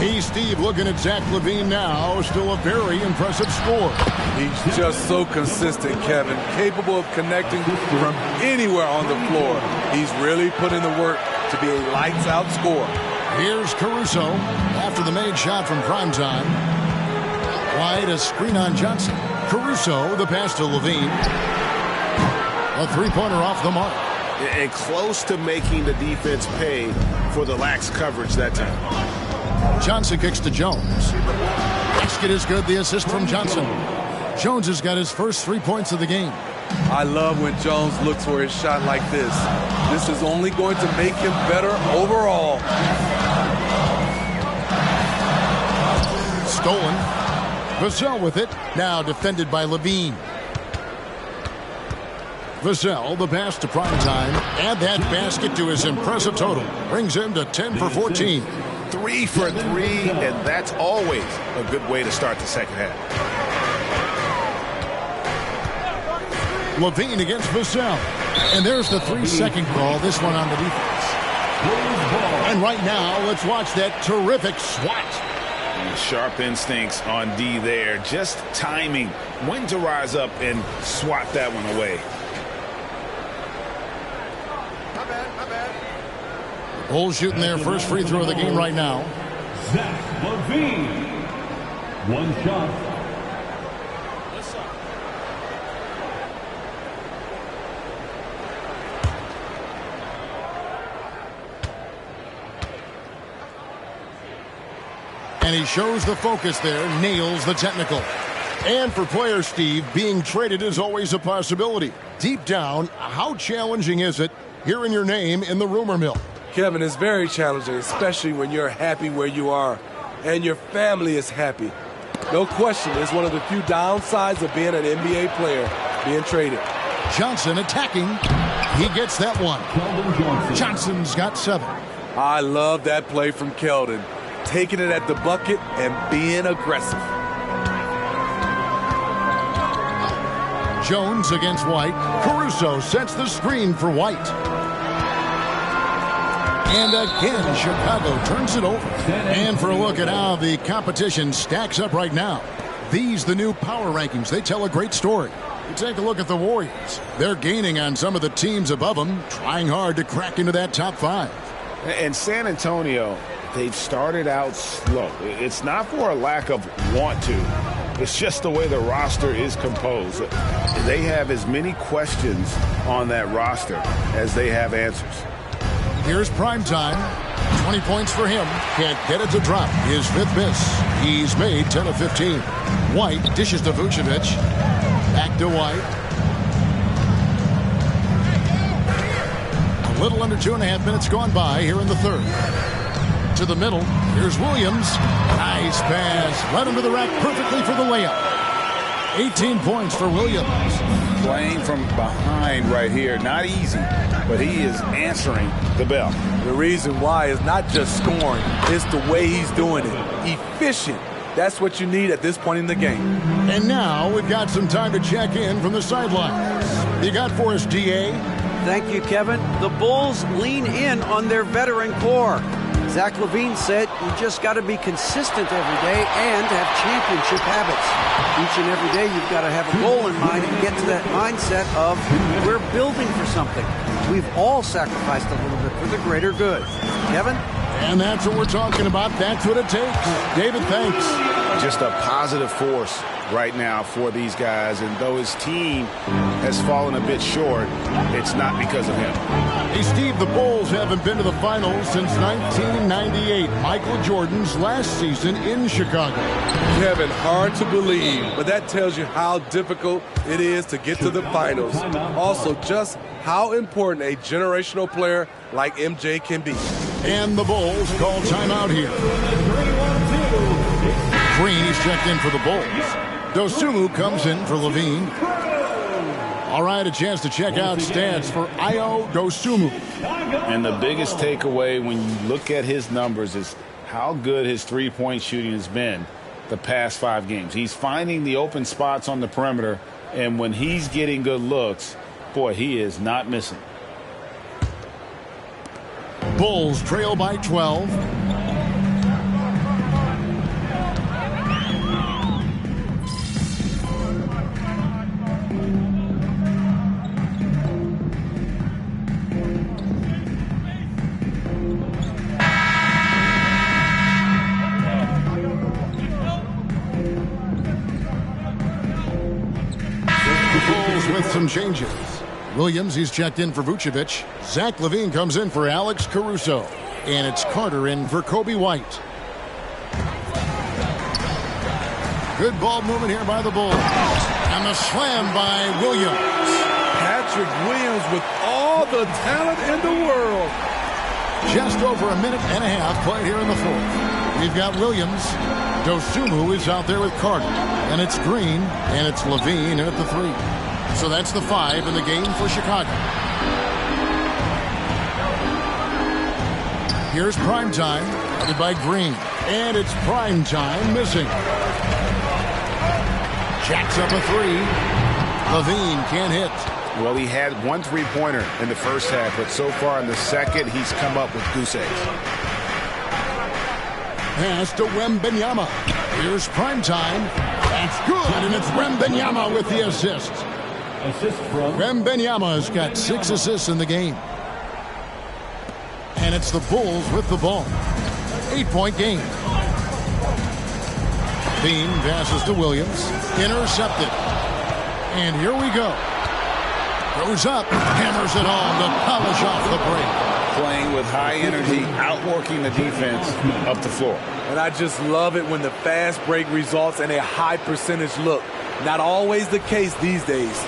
He's Steve looking at Zach LaVine now. Still a very impressive score. He's just so consistent, Kevin. Capable of connecting from anywhere on the floor. He's really put in the work to be a lights-out scorer. Here's Caruso after the made shot from primetime. Wide, a screen on Johnson. Caruso, the pass to LaVine. A three-pointer off the mark. And close to making the defense pay for the lax coverage that time. Johnson kicks to Jones. Basket is good. The assist from Johnson. Jones has got his first 3 points of the game. I love when Jones looks for his shot like this. This is only going to make him better overall. Stolen. Vassell with it. Now defended by LaVine. Vassell, the pass to primetime. Add that basket to his impressive total. Brings him to 10 for 14. 3 for 3, and that's always a good way to start the second half. LaVine against Vassell. And there's the 3-second call, this one on the defense. And right now, let's watch that terrific swat. Sharp instincts on D there. Just timing when to rise up and swat that one away. Bulls shooting their first free throw of the game right now. Zach LaVine. One shot. And he shows the focus there, nails the technical. And for player Steve, being traded is always a possibility. Deep down, how challenging is it hearing your name in the rumor mill? Kevin, it's very challenging, especially when you're happy where you are and your family is happy. No question, it's one of the few downsides of being an NBA player, being traded. Johnson attacking. He gets that one. Johnson's got 7. I love that play from Keldon. Taking it at the bucket and being aggressive. Jones against White. Caruso sets the screen for White. And again, Chicago turns it over. And for a look at how the competition stacks up right now. These, the new power rankings, they tell a great story. You take a look at the Warriors. They're gaining on some of the teams above them, trying hard to crack into that top 5. And San Antonio, they've started out slow. It's not for a lack of want to. It's just the way the roster is composed. They have as many questions on that roster as they have answers. Here's Primetime. 20 points for him. Can't get it to drop. His 5th miss. He's made 10 of 15. White dishes to Vucevic. Back to White. A little under 2.5 minutes gone by here in the 3rd. To the middle. Here's Williams. Nice pass. Led him to the rack perfectly for the layup. 18 points for Williams. Playing from behind right here. Not easy, but he is answering the bell. The reason why is not just scoring. It's the way he's doing it. Efficient. That's what you need at this point in the game. And now we've got some time to check in from the sidelines. You got for us, DA? Thank you, Kevin. The Bulls lean in on their veteran core. Zach LaVine said you just got to be consistent every day and have championship habits. Each and every day you've got to have a goal in mind and get to that mindset of we're building for something. We've all sacrificed a little bit for the greater good. Kevin? And that's what we're talking about. That's what it takes. David, thanks. Just a positive force right now for these guys. And though his team has fallen a bit short, it's not because of him. Hey, Steve, the Bulls haven't been to the finals since 1998, Michael Jordan's last season in Chicago. Kevin, hard to believe, but that tells you how difficult it is to get to the finals. Also, just how important a generational player like MJ can be. And the Bulls call timeout here. Green, he's checked in for the Bulls. Dosunmu comes in for LaVine. All right, a chance to check out stats for Ayo Dosunmu. And the biggest takeaway when you look at his numbers is how good his three-point shooting has been the past 5 games. He's finding the open spots on the perimeter, and when he's getting good looks, boy, he is not missing. Bulls trail by 12. Bulls with some changes. Williams, he's checked in for Vucevic. Zach LaVine comes in for Alex Caruso. And it's Carter in for Kobe White. Good ball movement here by the Bulls. And the slam by Williams. Patrick Williams with all the talent in the world. Just over a minute and a half played here in the 4th. We've got Williams. Dosunmu is out there with Carter. And it's Green. And it's LaVine at the 3. So that's the 5 in the game for Chicago. Here's Primetime, headed by Green. And it's Primetime missing. Jacks up a 3. LaVine can't hit. Well, he had 1 3-pointer in the first half, but so far in the second, he's come up with goose eggs. Pass to Wembanyama. Here's Primetime. That's good, and it's Wembanyama with the assist. Wembanyama's got 6 assists in the game. And it's the Bulls with the ball. 8-point game. Bean passes to Williams. Intercepted. And here we go. Goes up. Hammers it home to polish off the break. Playing with high energy, outworking the defense up the floor. And I just love it when the fast break results in a high percentage look. Not always the case these days.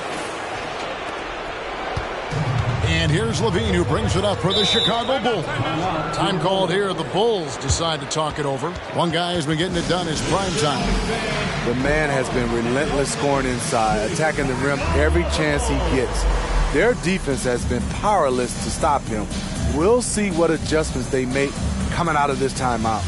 And here's Levine, who brings it up for the Chicago Bulls. Time called here. The Bulls decide to talk it over. One guy who's been getting it done is Prime Time. The man has been relentless scoring inside, attacking the rim every chance he gets. Their defense has been powerless to stop him. We'll see what adjustments they make coming out of this timeout.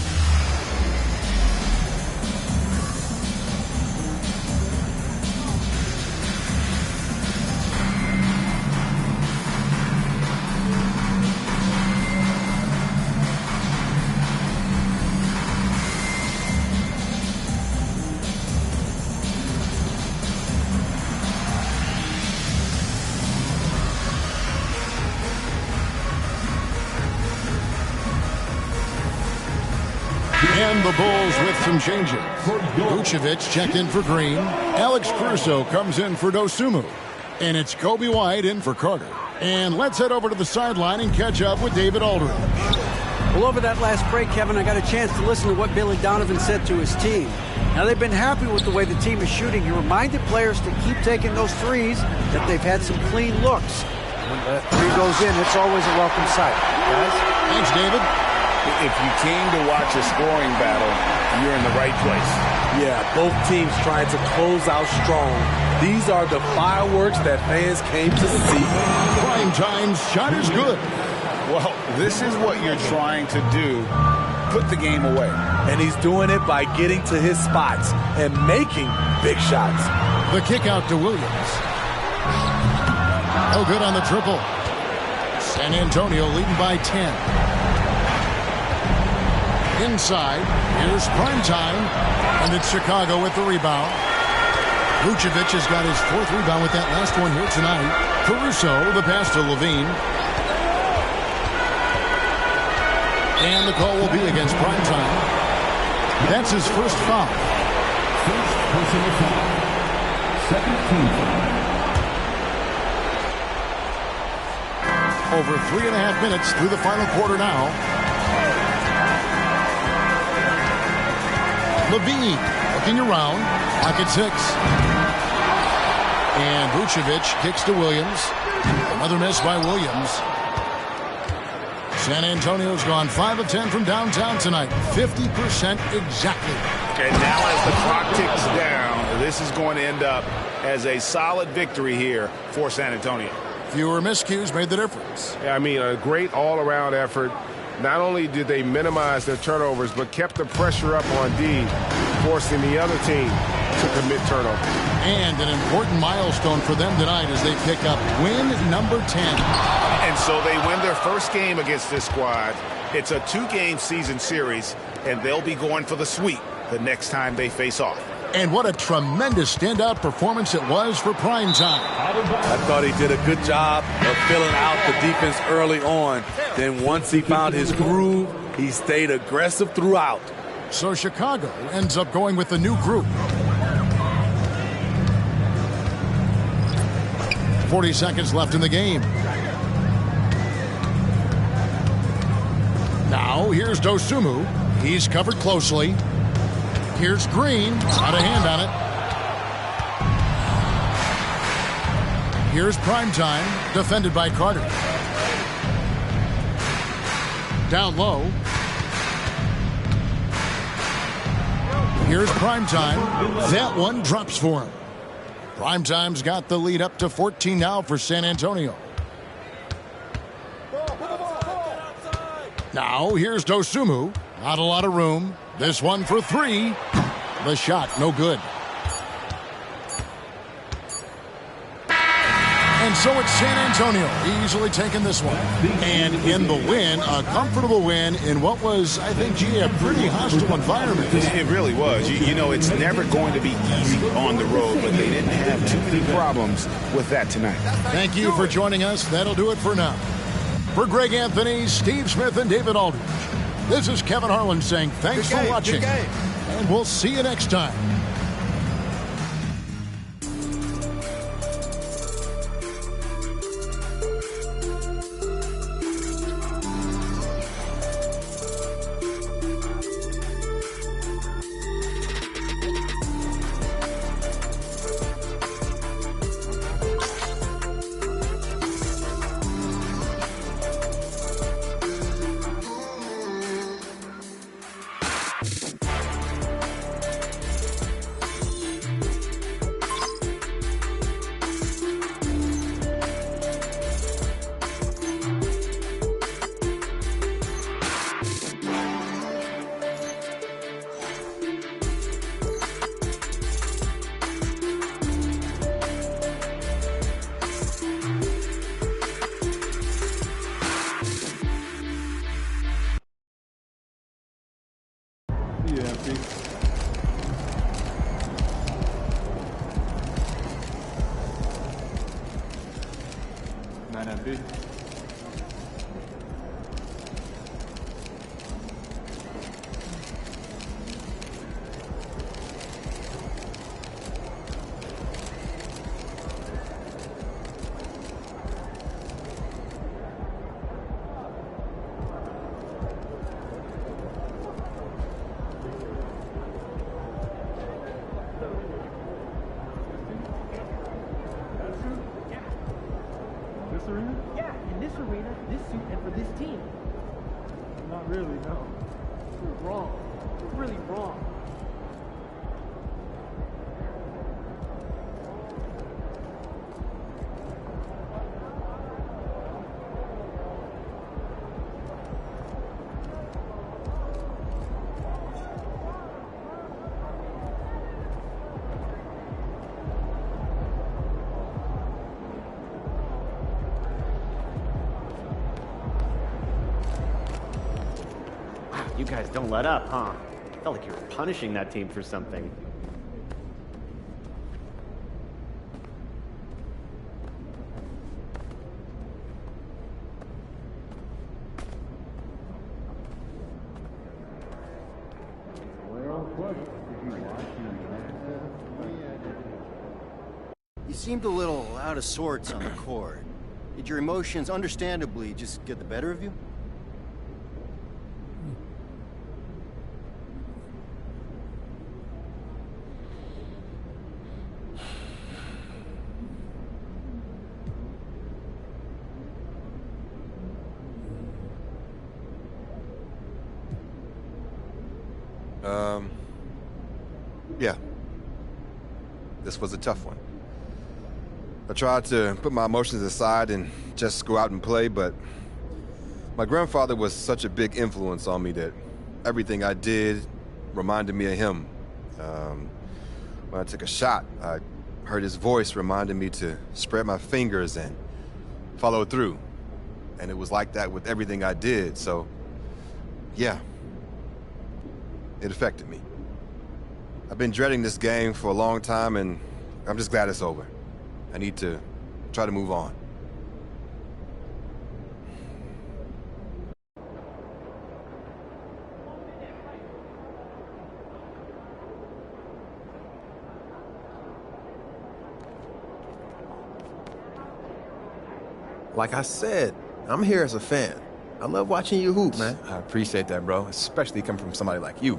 And the Bulls with some changes. Vucevic checked in for Green. Alex Caruso comes in for Dosunmu. And it's Kobe White in for Carter. And let's head over to the sideline and catch up with David Aldridge. Well, over that last break, Kevin, I got a chance to listen to what Billy Donovan said to his team. Now, they've been happy with the way the team is shooting. He reminded players to keep taking those threes, that they've had some clean looks. When the three goes in, it's always a welcome sight. Guys? Thanks, David. If you came to watch a scoring battle, you're in the right place. Yeah, both teams trying to close out strong. These are the fireworks that fans came to see. Prime Time's shot is good. Well, this is what you're trying to do. Put the game away. And he's doing it by getting to his spots and making big shots. The kick out to Williams. Oh, good on the triple. San Antonio leading by 10. Inside, here's Prime Time, and it's Chicago with the rebound. Vucevic has got his 4th rebound with that last one here tonight. Caruso, the pass to Levine. And the call will be against Prime Time. That's his first foul. First personal foul. Second team foul. Over 3.5 minutes through the final quarter now. Levine looking around. Pocket 6. And Vucevic kicks to Williams. Another miss by Williams. San Antonio's gone 5 of 10 from downtown tonight. 50% exactly. And now as the clock ticks down, this is going to end up as a solid victory here for San Antonio. Fewer miscues made the difference. Yeah, I mean, a great all-around effort. Not only did they minimize their turnovers, but kept the pressure up on D, forcing the other team to commit turnovers. And an important milestone for them tonight as they pick up win number 10. And so they win their first game against this squad. It's a 2-game season series, and they'll be going for the sweep the next time they face off. And what a tremendous standout performance it was for Prime Time. I thought he did a good job of filling out the defense early on. Then once he found his groove, he stayed aggressive throughout. So Chicago ends up going with the new group. 40 seconds left in the game. Now here's Dosunmu. He's covered closely. Here's Green. Got a hand on it. Here's Prime Time. Defended by Carter. Down low. Here's Prime Time. That one drops for him. Prime Time's got the lead up to 14 now for San Antonio. Now here's Dosunmu. Not a lot of room. This one for 3. The shot, no good. And so it's San Antonio easily taking this one. And in the win, a comfortable win in what was, I think, a pretty hostile environment. It really was. You know, it's never going to be easy on the road, but they didn't have too many problems with that tonight. Thank you for joining us. That'll do it for now. For Greg Anthony, Steve Smith, and David Aldridge, this is Kevin Harlan saying thanks for watching, and we'll see you next time. Yeah, peace. Night, MP. This arena? Yeah, in this arena, this suit, and for this team. Not really, no. You're wrong. You're really wrong. You guys don't let up, huh? Felt like you were punishing that team for something. You seemed a little out of sorts on the court. Did your emotions understandably just get the better of you? Yeah. This was a tough one. I tried to put my emotions aside and just go out and play, but my grandfather was such a big influence on me that everything I did reminded me of him. When I took a shot, I heard his voice reminding me to spread my fingers and follow through. And it was like that with everything I did, so yeah. It affected me. I've been dreading this game for a long time, and I'm just glad it's over. I need to try to move on. Like I said, I'm here as a fan. I love watching you hoop, man. I appreciate that, bro. Especially coming from somebody like you.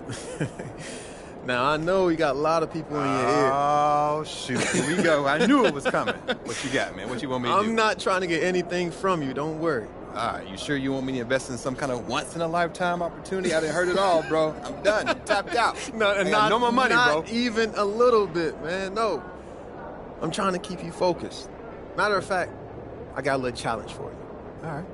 Now, I know you got a lot of people in your ear. Oh, shoot. Here we go. I knew it was coming. What you got, man? What you want me to do? I'm not trying to get anything from you. Don't worry. All right. You sure you want me to invest in some kind of once-in-a-lifetime opportunity? I done heard it all, bro. I'm done. Tapped out. No more money, bro. Not even a little bit, man. No. I'm trying to keep you focused. Matter of fact, I got a little challenge for you. All right.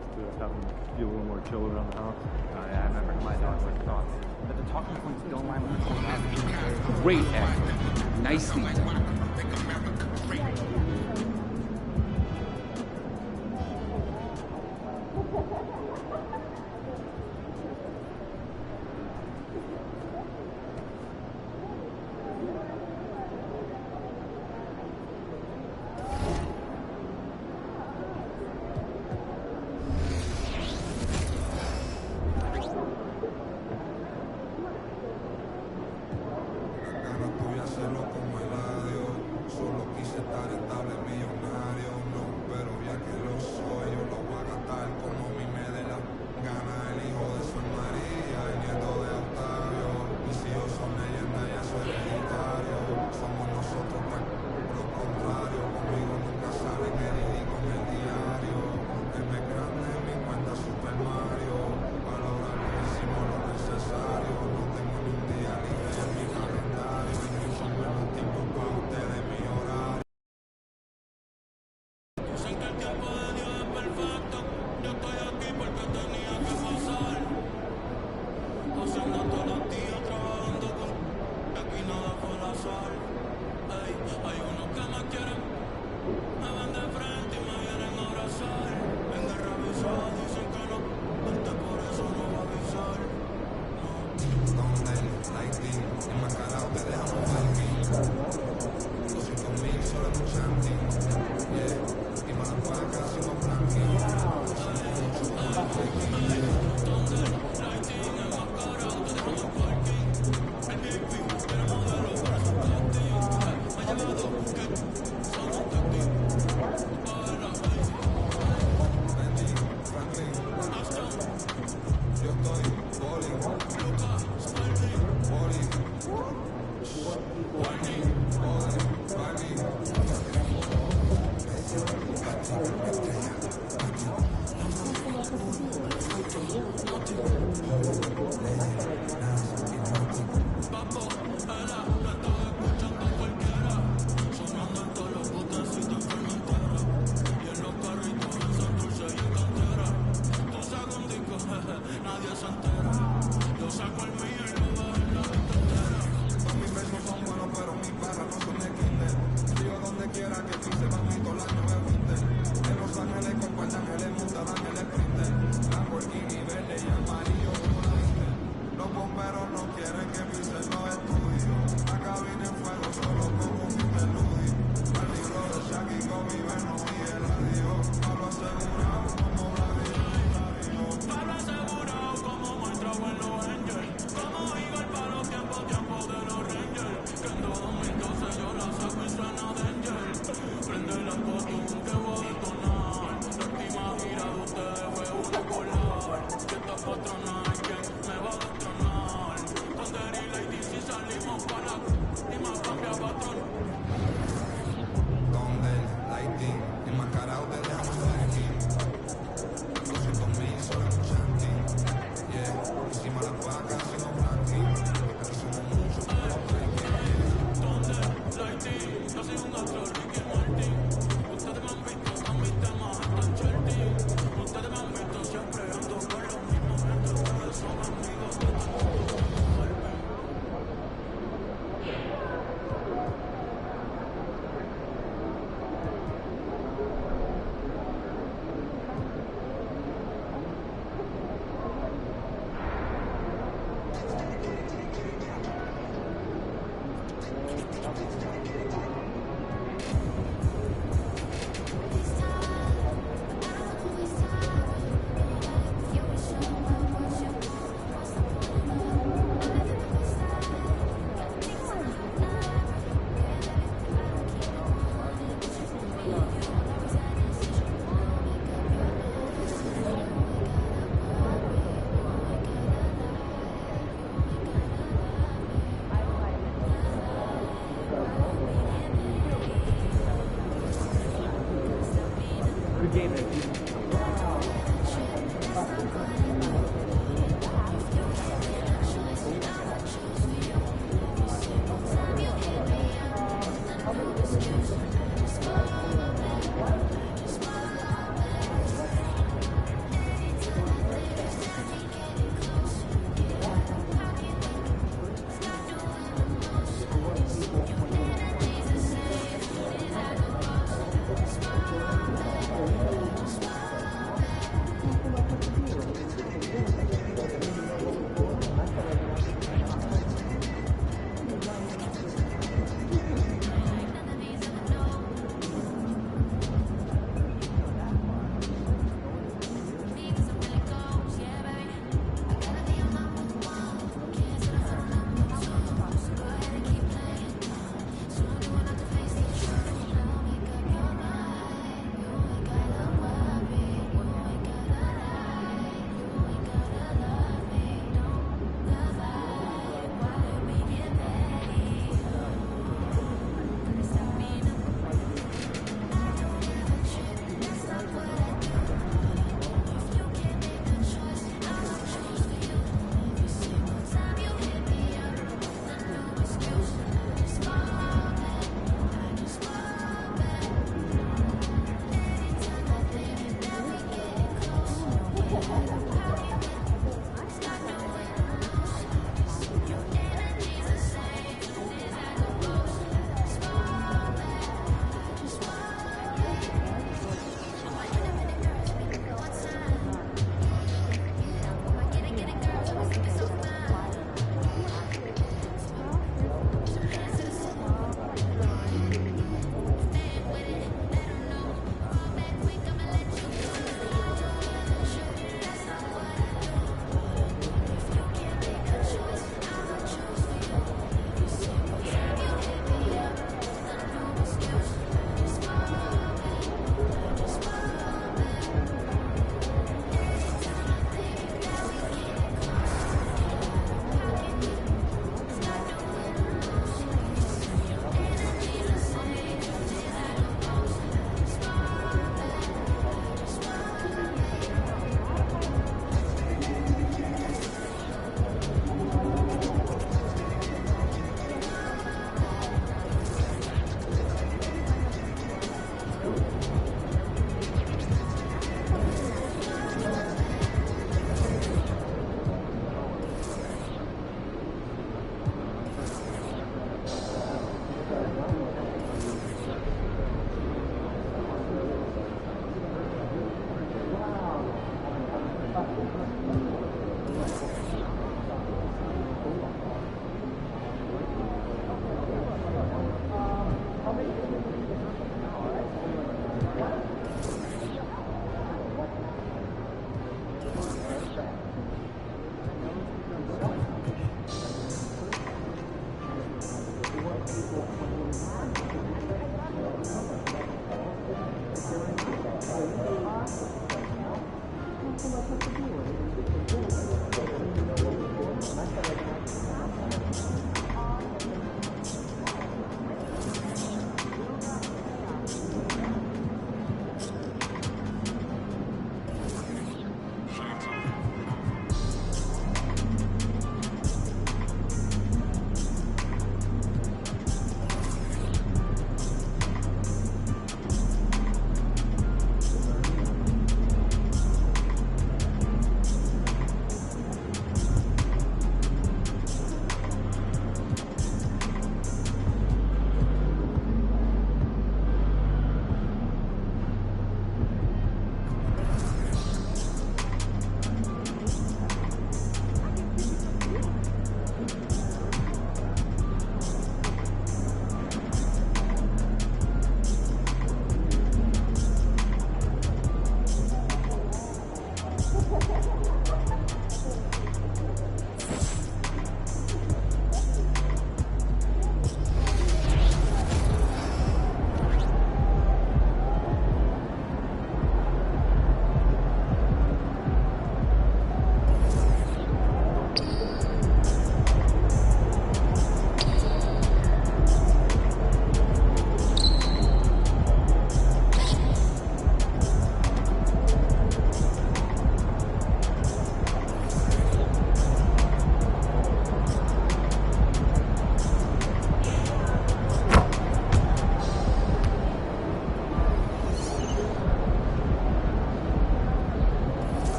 nice to have him be a little more chill around the house. Yeah, I remember my dog was thoughts. But the talking points don't line with the court. Great effort. Nicely done.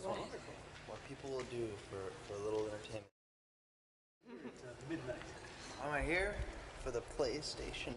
what people will do for a little entertainment. Midnight. I'm here for the PlayStation